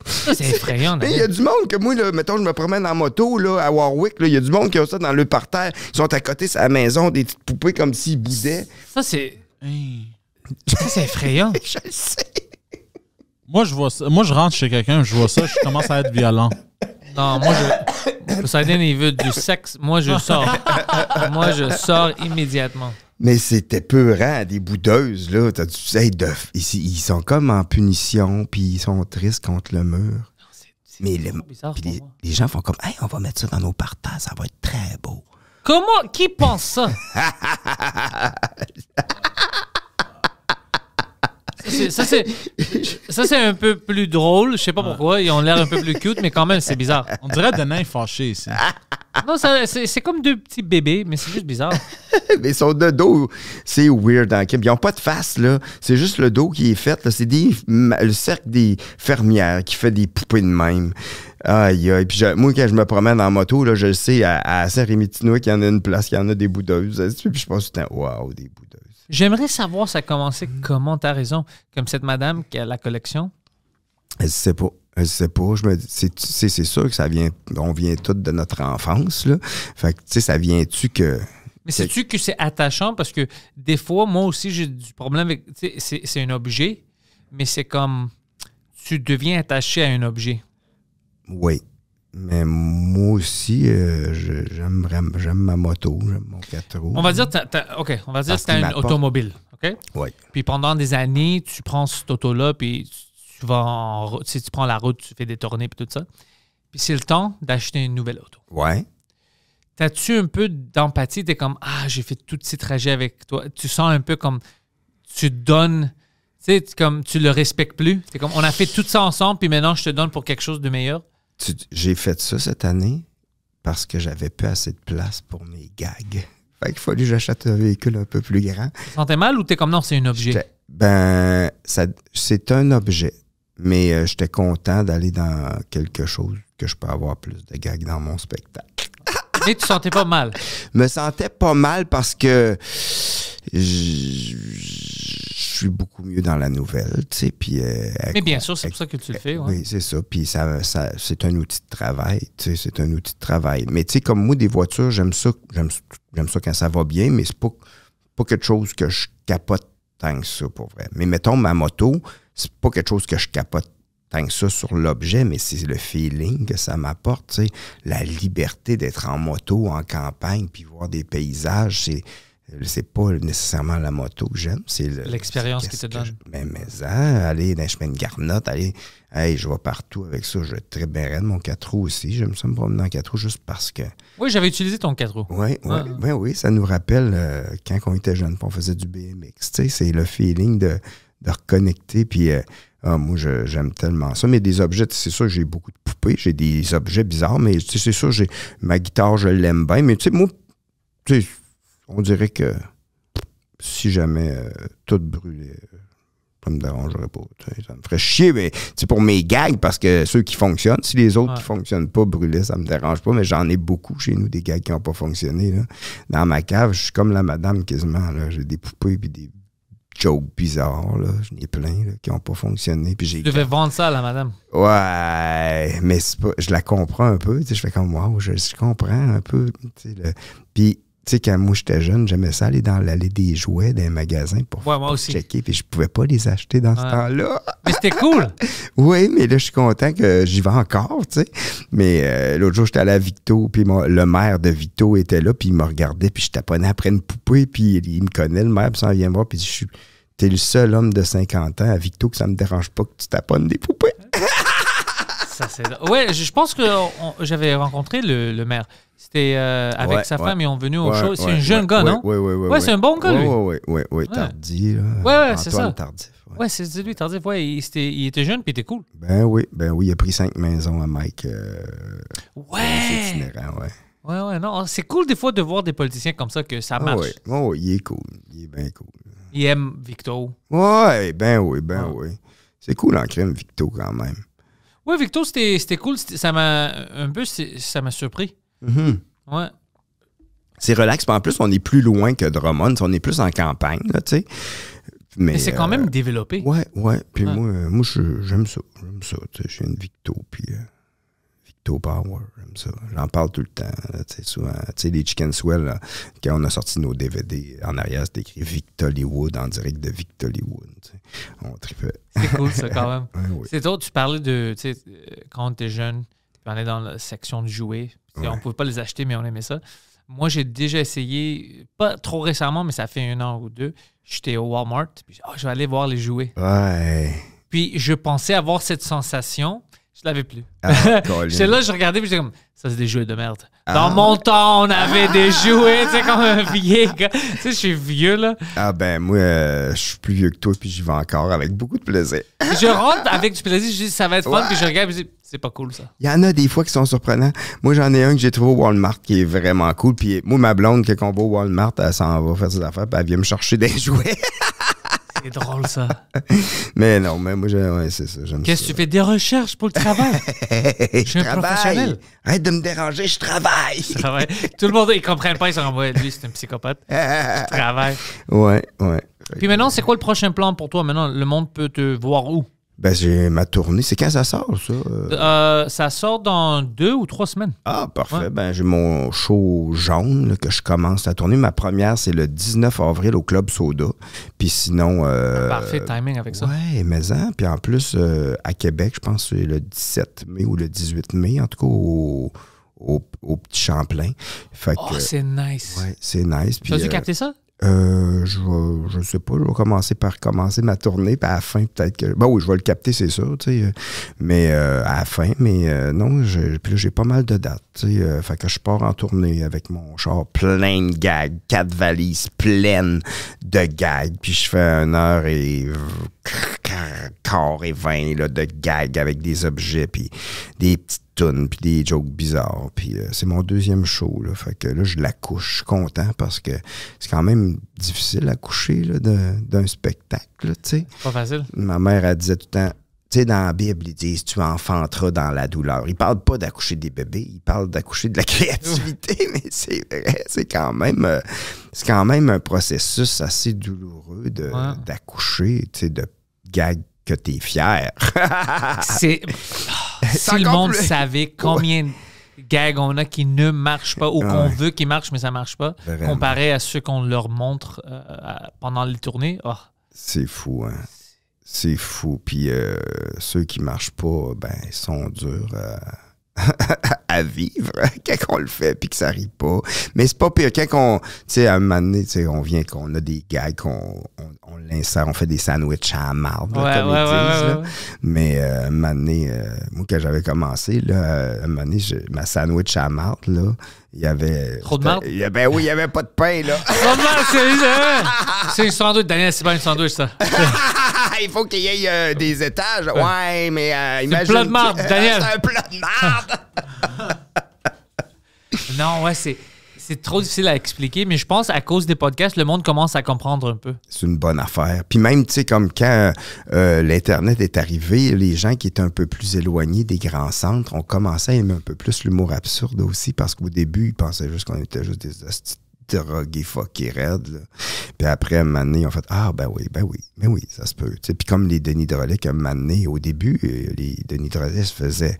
Ça, c'est effrayant. Il y a du monde que moi, là, mettons, je me promène en moto là, à Warwick. Il y a du monde qui a ça dans le parterre. Ils sont à côté de la maison, des petites poupées comme s'ils boudaient. Ça, c'est... Ça, c'est effrayant. Je le sais. Moi, je vois ça. Moi, je rentre chez quelqu'un, je vois ça, je commence à être violent. Non, moi, Poseidon, il veut du sexe. Moi, je sors. Moi, je sors immédiatement. Mais c'était peurant, des boudeuses, là. Ils sont comme en punition, puis ils sont tristes contre le mur. Non, c'est bizarre pour moi. Les gens font comme, hey, on va mettre ça dans nos parterres, ça va être très beau. Comment? Qui pense ça? Ça, c'est un peu plus drôle. Je sais pas pourquoi. Ils ont l'air un peu plus cute, mais quand même, c'est bizarre. On dirait des nains fâchés ici. Non, c'est comme deux petits bébés, mais c'est juste bizarre. Mais son dos, c'est weird. Ils n'ont pas de face, là. C'est juste le dos qui est fait. Là. C'est le cercle des fermières qui fait des poupées de même. Aïe, aïe. Puis moi, quand je me promène en moto, là, je le sais, à Saint-Rémy-Tinois, qu'il y en a une place, qu'il y en a des boudeuses. Puis je pense que c'est wow, des boudeuses. J'aimerais savoir ça a commencé comment, t'as raison. Comme cette madame qui a la collection. Elle sait pas. Je me dis, c'est sûr que ça vient. On vient tous de notre enfance, là. Fait que, tu sais, ça vient-tu que. Mais sais-tu que c'est attachant? Parce que des fois, moi aussi, j'ai du problème avec... C'est un objet, mais c'est comme... Tu deviens attaché à un objet. Oui. Mais moi aussi, j'aime ma moto, j'aime mon 4 roues. On va dire, on va dire que tu as une automobile, OK? Oui. Puis pendant des années, tu prends cette auto-là, puis tu vas en route, tu prends la route, tu fais des tournées, puis tout ça. Puis c'est le temps d'acheter une nouvelle auto. Ouais. T'as-tu un peu d'empathie? T'es comme, j'ai fait tous ces trajets avec toi. Tu sens un peu comme, tu donnes, tu sais, comme tu le respectes plus. C'est comme, on a fait tout ça ensemble, puis maintenant, je te donne pour quelque chose de meilleur. J'ai fait ça cette année parce que j'avais pas assez de place pour mes gags. Fait qu'il fallait que j'achète un véhicule un peu plus grand. Tu te sentais mal ou t'es comme non, c'est un objet? C'est un objet. Mais j'étais content d'aller dans quelque chose que je peux avoir plus de gags dans mon spectacle. Mais tu te sentais pas mal? Je me sentais pas mal parce que je suis beaucoup mieux dans la nouvelle, tu sais, puis... mais bien sûr, c'est pour ça que tu le fais, ouais. Oui, c'est ça, puis c'est un outil de travail, tu sais, c'est un outil de travail. Mais tu sais, comme moi, des voitures, j'aime ça quand ça va bien, mais c'est pas quelque chose que je capote tant que ça, pour vrai. Mais mettons, ma moto, c'est pas quelque chose que je capote tant que ça sur l'objet, mais c'est le feeling que ça m'apporte, tu sais, la liberté d'être en moto, en campagne, puis voir des paysages, c'est pas nécessairement la moto que j'aime, c'est l'expérience qui te donne. Aller dans les chemins de garnotte, je vais partout avec ça, je vais très bien raide, mon 4 roues aussi, j'aime ça me promener en 4 roues juste parce que... Oui, j'avais utilisé ton 4 roues. Oui, ça nous rappelle quand on était jeunes, on faisait du BMX, tu sais, c'est le feeling de reconnecter, puis moi, j'aime tellement ça. Mais des objets, c'est sûr que j'ai beaucoup de poupées, j'ai des objets bizarres, mais tu sais, c'est sûr, ma guitare, je l'aime bien, mais tu sais, moi, on dirait que si jamais tout brûlait, ça me dérangerait pas. Ça me ferait chier, mais pour mes gags, parce que ceux qui fonctionnent, si les autres qui fonctionnent pas brûlaient, ça me dérange pas, mais j'en ai beaucoup chez nous, des gags qui n'ont pas fonctionné. Là. Dans ma cave, je suis comme la madame quasiment. Là. J'ai des poupées puis des jokes bizarres. Là. J'en ai plein là, qui n'ont pas fonctionné. Puis tu devais vendre ça à la madame. Ouais, mais c'est pas, je la comprends un peu. Je fais comme, wow, je comprends un peu. Puis, tu sais, quand moi j'étais jeune, j'aimais ça aller dans l'allée des jouets des magasins pour checker, puis je pouvais pas les acheter dans ce temps-là. Mais c'était cool! Oui, mais là, je suis content que j'y vais encore, tu sais. Mais l'autre jour, j'étais allé à Victo, puis le maire de Victo était là, puis il me regardait, puis je taponnais après une poupée, puis il me connaît, le maire, puis ça vient me voir, puis t'es le seul homme de 50 ans à Victo que ça me dérange pas que tu taponnes des poupées. Ouais, je pense que j'avais rencontré le maire. C'était avec sa femme, ils ont venu au show. C'est un jeune gars, non? Oui, c'est un bon gars, lui. Oui, Tardy. Ouais, c'est ça. Antoine Tardif. Ouais, c'est lui, Tardif. Ouais, il était jeune, puis il était cool. Ben oui, il a pris 5 maisons à Mike. C'est itinérant, Ouais, non, c'est cool des fois de voir des politiciens comme ça, que ça marche. Oui, il est cool. Il est bien cool. Il aime Victo. Oui. C'est cool en crème, Victo, quand même. Oui, Victo, c'était cool. Ça m'a surpris. Mm-hmm. Ouais. C'est relax. En plus, on est plus loin que Drummond. On est plus en campagne, là, tu sais. Mais c'est quand même développé. Ouais. Puis moi j'aime ça. J'ai une Victo, puis Victo Power, j'aime ça. J'en parle tout le temps. Tu sais, souvent. Tu sais, les Chicken Swell, là, quand on a sorti nos DVD, en arrière, c'était écrit Victolywood, en direct de Victolywood. Tu sais. On tripait. C'est cool, ça, quand même. Oui. C'est toi, tu parlais de, tu sais, quand on était jeune, puis on est dans la section de jouets. On ne pouvait pas les acheter, mais on aimait ça. Moi, j'ai déjà essayé, pas trop récemment, mais ça fait 1 an ou 2. J'étais au Walmart, puis je vais aller voir les jouets. Ouais. Puis je pensais avoir cette sensation, je l'avais plus. J'étais là, je regardais, puis j'étais comme, ça, c'est des jouets de merde. Dans mon temps, on avait des jouets, tu sais, comme un vieil gars. Tu sais, je suis vieux, là. Ah ben, moi, je suis plus vieux que toi, puis j'y vais encore avec beaucoup de plaisir. Je rentre avec du plaisir, je dis, ça va être fun, puis je regarde, puis je dis, c'est pas cool, ça. Il y en a des fois qui sont surprenants. Moi, j'en ai un que j'ai trouvé au Walmart qui est vraiment cool. Puis moi, ma blonde, quand on va au Walmart, elle s'en va faire ses affaires, puis elle vient me chercher des jouets. C'est drôle, ça. Mais non, mais moi, c'est ça. Qu'est-ce que tu fais? Des recherches pour le travail? Je suis un professionnel. Arrête de me déranger, je travaille. Tout le monde, ils comprennent pas, ils se renvoient. Lui, c'est un psychopathe. Je travaille. Ouais. Puis maintenant, c'est quoi le prochain plan pour toi? Maintenant, le monde peut te voir où? Ben, j'ai ma tournée. C'est quand ça sort, ça? Ça sort dans 2 ou 3 semaines. Ah, parfait. Ouais. Ben, j'ai mon show jaune là, que je commence à tourner. Ma première, c'est le 19 avril au Club Soda. Puis sinon... Parfait timing avec ça. Ouais, mais hein. Puis en plus, à Québec, je pense que c'est le 17 mai ou le 18 mai, en tout cas, au Petit Champlain. Fait que, c'est nice. ouais, c'est nice. Tu as-tu capté ça? Je sais pas, je vais commencer par commencer ma tournée, puis à la fin, peut-être que... Ben oui, je vais le capter, c'est sûr, tu sais, mais à la fin, mais non, puis là, j'ai pas mal de dates, tu sais, fait que je pars en tournée avec mon char plein de gags, 4 valises pleines de gags, puis je fais 1h15 là, de gags avec des objets, puis des petites tunes, puis des jokes bizarres, puis c'est mon 2e show, là, fait que là, je l'accouche, je suis content, parce que c'est quand même difficile à coucher là, d'un spectacle, tu sais. C'est pas facile. Ma mère, elle disait tout le temps, tu sais, dans la Bible, ils disent « tu enfanteras dans la douleur ». Ils parlent pas d'accoucher des bébés, ils parlent d'accoucher de la créativité, mais c'est vrai, c'est quand même un processus assez douloureux d'accoucher, tu sais, de gags que t'es fier. Si le monde savait combien de gags on a qui ne marchent pas ou qu'on veut qu'ils marchent, mais ça marche pas, Vraiment. comparé à ceux qu'on leur montre pendant les tournées. Oh. C'est fou, hein? C'est fou. Puis ceux qui marchent pas, ben, ils sont durs à vivre quand on le fait puis que ça arrive pas. Mais c'est pas pire. Quand on, tu sais, à un moment donné, tu sais, on vient qu'on a des gags, on l'insère, on fait des sandwichs à la marde, comme ils disent. Là. Mais un moment donné, moi, quand j'avais commencé, là, un moment donné, ma sandwich à la marde, là, il y avait... Trop de marde? Ben oui, il y avait pas de pain, là. Trop de marde, c'est un sandwich. Daniel, c'est pas un sandwich, ça. Il faut qu'il y ait des étages. Ouais, mais imagine... C'est un plat de marde, Daniel. C'est un plat de marde. Non, ouais, c'est trop difficile à expliquer, mais je pense à cause des podcasts, le monde commence à comprendre un peu. C'est une bonne affaire. Puis même, tu sais, comme quand l'Internet est arrivé, les gens qui étaient un peu plus éloignés des grands centres ont commencé à aimer un peu plus l'humour absurde aussi, parce qu'au début, ils pensaient juste qu'on était juste des hosties drogués, fuckés, raides. Là. Puis après, à un moment donné, ils ont fait « Ah, ben oui, ça se peut. » Puis comme les Denis Drolet, à un moment donné, au début, les Denis Drolet se faisaient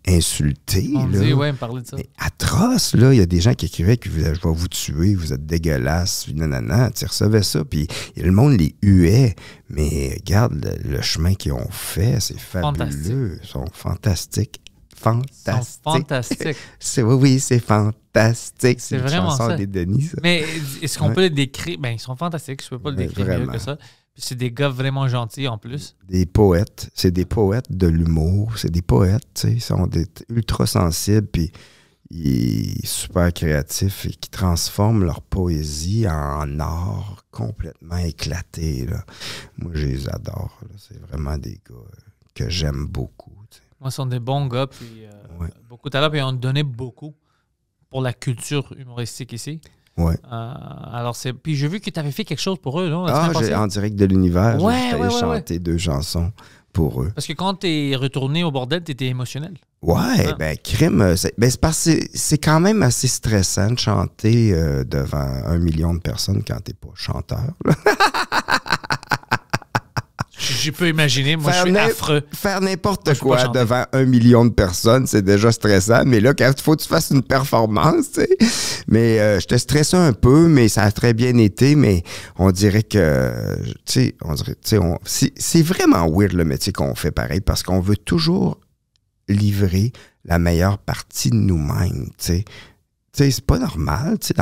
insulter. On là. dit, ouais, me parler de ça. Mais atroce, là. Il y a des gens qui écrivaient que je vais vous tuer, vous êtes dégueulasse, nanana. Tu recevais ça, puis le monde les huait. Mais regarde le chemin qu'ils ont fait, c'est fabuleux. Ils sont fantastiques. Fantastique. Oui, c'est fantastique. C'est vraiment une chanson ça. des Denis, ça. Mais est-ce qu'on peut les décrire? Ben, ils sont fantastiques. Je peux pas le décrire mieux que ça. Puis c'est des gars vraiment gentils en plus. Des poètes. C'est des poètes de l'humour. C'est des poètes, tu sais. Ils sont ultra sensibles, puis ils sont super créatifs et qui transforment leur poésie en art complètement éclaté, là. Moi, je les adore. Là. C'est vraiment des gars que j'aime beaucoup. Moi, ce sont des bons gars, puis beaucoup de talent, puis ils ont donné beaucoup pour la culture humoristique ici. Ouais. Alors, puis j'ai vu que tu avais fait quelque chose pour eux, non? En direct de l'univers, ouais, j'étais allé chanter 2 chansons pour eux. Parce que quand tu es retourné au bordel, tu étais émotionnel. Ouais, ben, crime, c'est parce que c'est quand même assez stressant de chanter devant 1 million de personnes quand t'es pas chanteur. Je peux imaginer. Moi, je suis affreux. Faire n'importe quoi devant 1 million de personnes, c'est déjà stressant. Mais là, quand il faut que tu fasses une performance, tu sais. Mais j'étais stressé un peu, mais ça a très bien été. Mais on dirait que, tu sais, c'est vraiment weird le métier qu'on fait pareil parce qu'on veut toujours livrer la meilleure partie de nous-mêmes, tu sais. Tu sais, c'est pas normal, tu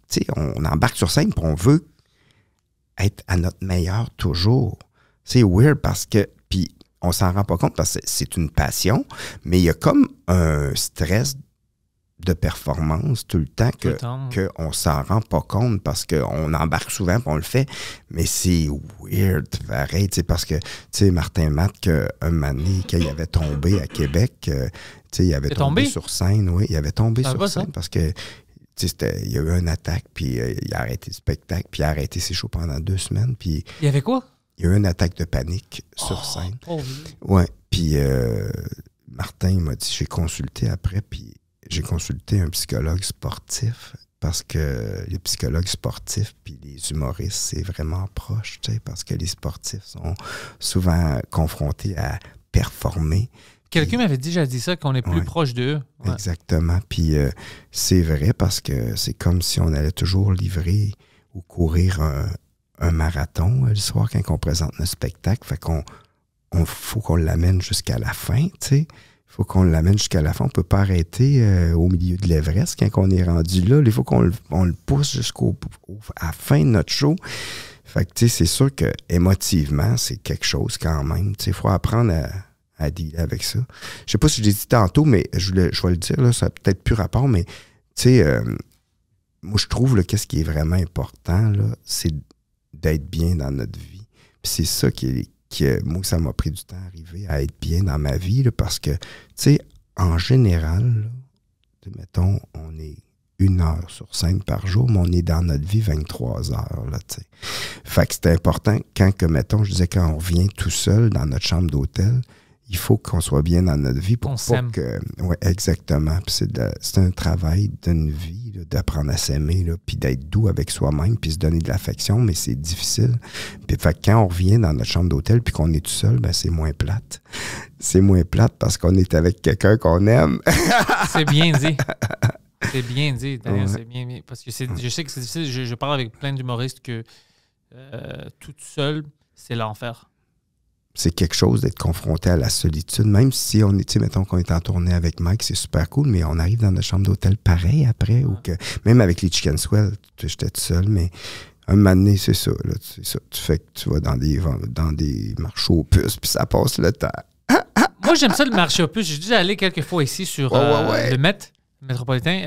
sais, on embarque sur scène et on veut être à notre meilleur toujours. C'est weird parce que, puis on s'en rend pas compte parce que c'est une passion, mais il y a comme un stress de performance tout le temps qu'on s'en rend pas compte parce qu'on embarque souvent et on le fait, mais c'est weird, pareil, parce que, tu sais, Martin Matt, un moment donné, quand il avait tombé à Québec, tu sais, il avait tombé sur scène, oui, il avait tombé sur scène parce que il y a eu une attaque, puis il a arrêté le spectacle, puis il a arrêté ses shows pendant 2 semaines, puis... Il y avait quoi? Il y a eu une attaque de panique sur scène. Ouais. Puis Martin m'a dit, j'ai consulté après, puis j'ai consulté un psychologue sportif. parce que les psychologues sportifs puis les humoristes, c'est vraiment proche, tu sais, parce que les sportifs sont souvent confrontés à performer. Quelqu'un m'avait déjà dit ça, qu'on est plus proche d'eux. Ouais. Exactement. Puis c'est vrai parce que c'est comme si on allait toujours livrer ou courir un marathon le soir quand on présente notre spectacle. Fait qu'on faut qu'on l'amène jusqu'à la fin, tu sais. Il faut qu'on l'amène jusqu'à la fin. On ne peut pas arrêter au milieu de l'Everest quand on est rendu là. Il faut qu'on le pousse jusqu'à la fin de notre show. Fait que, tu sais, c'est sûr que émotivement, c'est quelque chose quand même. Tu sais, il faut apprendre à dealer avec ça. Je sais pas si je l'ai dit tantôt, mais je vais le dire, là, ça n'a peut-être plus rapport, mais tu sais, moi, je trouve, là, qu'est-ce qui est vraiment important, là, c'est d'être bien dans notre vie. Puis c'est ça moi, ça m'a pris du temps à arriver à être bien dans ma vie, là, parce que, tu sais, en général, là, mettons, on est 1 heure sur scène par jour, mais on est dans notre vie 23 heures, là, tu sais. Fait que c'est important, quand on revient tout seul dans notre chambre d'hôtel, il faut qu'on soit bien dans notre vie pour pas que... Oui, exactement. Puis c'est un travail d'une vie, là, d'apprendre à s'aimer, là, puis d'être doux avec soi-même, puis se donner de l'affection, mais c'est difficile. Puis fait que quand on revient dans notre chambre d'hôtel puis qu'on est tout seul, ben c'est moins plate. C'est moins plate parce qu'on est avec quelqu'un qu'on aime. C'est bien dit. C'est bien dit, Daniel, c'est bien dit. Parce que je sais que c'est difficile. Je parle avec plein d'humoristes que tout seul, c'est l'enfer. C'est quelque chose d'être confronté à la solitude. Même si on est, mettons qu'on est en tournée avec Mike, c'est super cool, mais on arrive dans notre chambre d'hôtel pareil après. Ou que même avec les Chicken Swell, j'étais tout seul, mais un moment donné, c'est ça. Là, c'est ça. Tu fais que tu vas dans des marchés aux puces, puis ça passe le temps. Moi, j'aime ça le marché aux puces. J'ai dû aller quelques fois ici sur le métropolitain,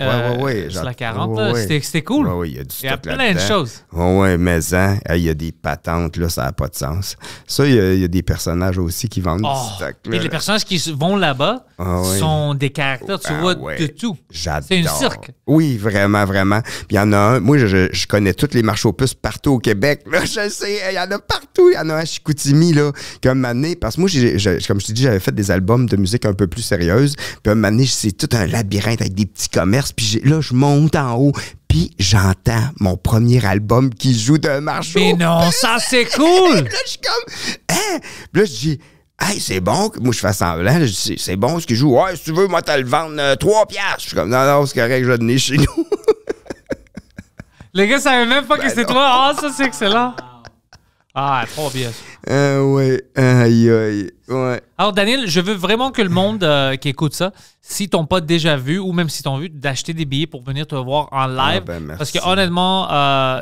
sur la 40. C'était cool. Il y a plein de choses. Oui, mais il y a des patentes, là, ça n'a pas de sens. Ça, il y a des personnages aussi qui vendent du stock. Et les personnages qui vont là-bas sont des caractères, tu vois, de tout. J'adore. C'est un cirque. Oui, vraiment, vraiment. Puis il y en a un, moi, je connais tous les marchés aux puces partout au Québec. Là, je sais, il y en a partout. Il y en a un à Chicoutimi, là, comme un moment donné, parce que moi, comme je t'ai dit, j'avais fait des albums de musique un peu plus sérieuses. Puis un moment donné, c'est tout un labyrinthe avec des petits commerces, puis là, je monte en haut, puis j'entends mon premier album qui joue d'un marché. Mais non, ça, c'est cool! Là, je suis comme, hein? Puis là, je dis, hey, c'est bon. Moi, je fais semblant. Je dis, c'est bon ce qu'il joue. Ouais, si tu veux, moi, t'as le vendre 3 piastres. Je suis comme, non, c'est correct, je vais donner chez nous. Les gars savaient même pas que c'était toi. Ah, ça, c'est excellent. Ah, 3 piastres. Ouais, aïe. Ouais. Alors, Daniel, je veux vraiment que le monde qui écoute ça, s'ils t'ont pas déjà vu ou même s'ils t'ont vu, d'acheter des billets pour venir te voir en live. Merci. Parce que honnêtement,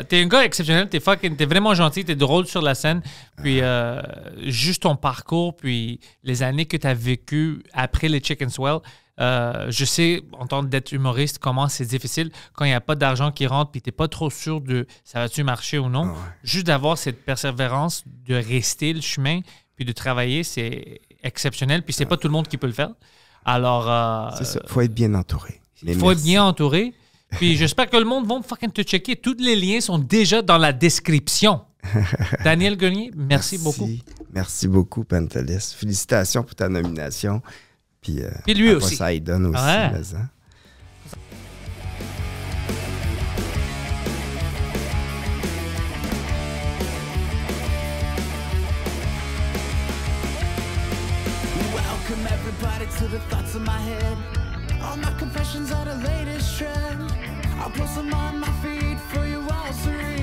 t'es un gars exceptionnel, t'es vraiment gentil, t'es drôle sur la scène. Puis juste ton parcours, puis les années que t'as vécues après les Chicken Swell. Je sais, en tant d'être humoriste, comment c'est difficile quand il n'y a pas d'argent qui rentre puis tu n'es pas trop sûr de ça va-tu marcher ou non. Juste d'avoir cette persévérance, de rester le chemin puis de travailler, c'est exceptionnel. Puis c'est pas tout le monde qui peut le faire. Alors... c'est ça, il faut être bien entouré. Il faut être bien entouré. Puis j'espère que le monde va fucking te checker. Tous les liens sont déjà dans la description. Daniel Grenier, merci beaucoup. Merci beaucoup, Pantelis. Félicitations pour ta nomination. Puis lui aussi. Poseidon aussi. Ouais. Mais, hein? Welcome everybody to the thoughts of my head. All my confessions are the latest trend. I'll post them on my feed for you all to read.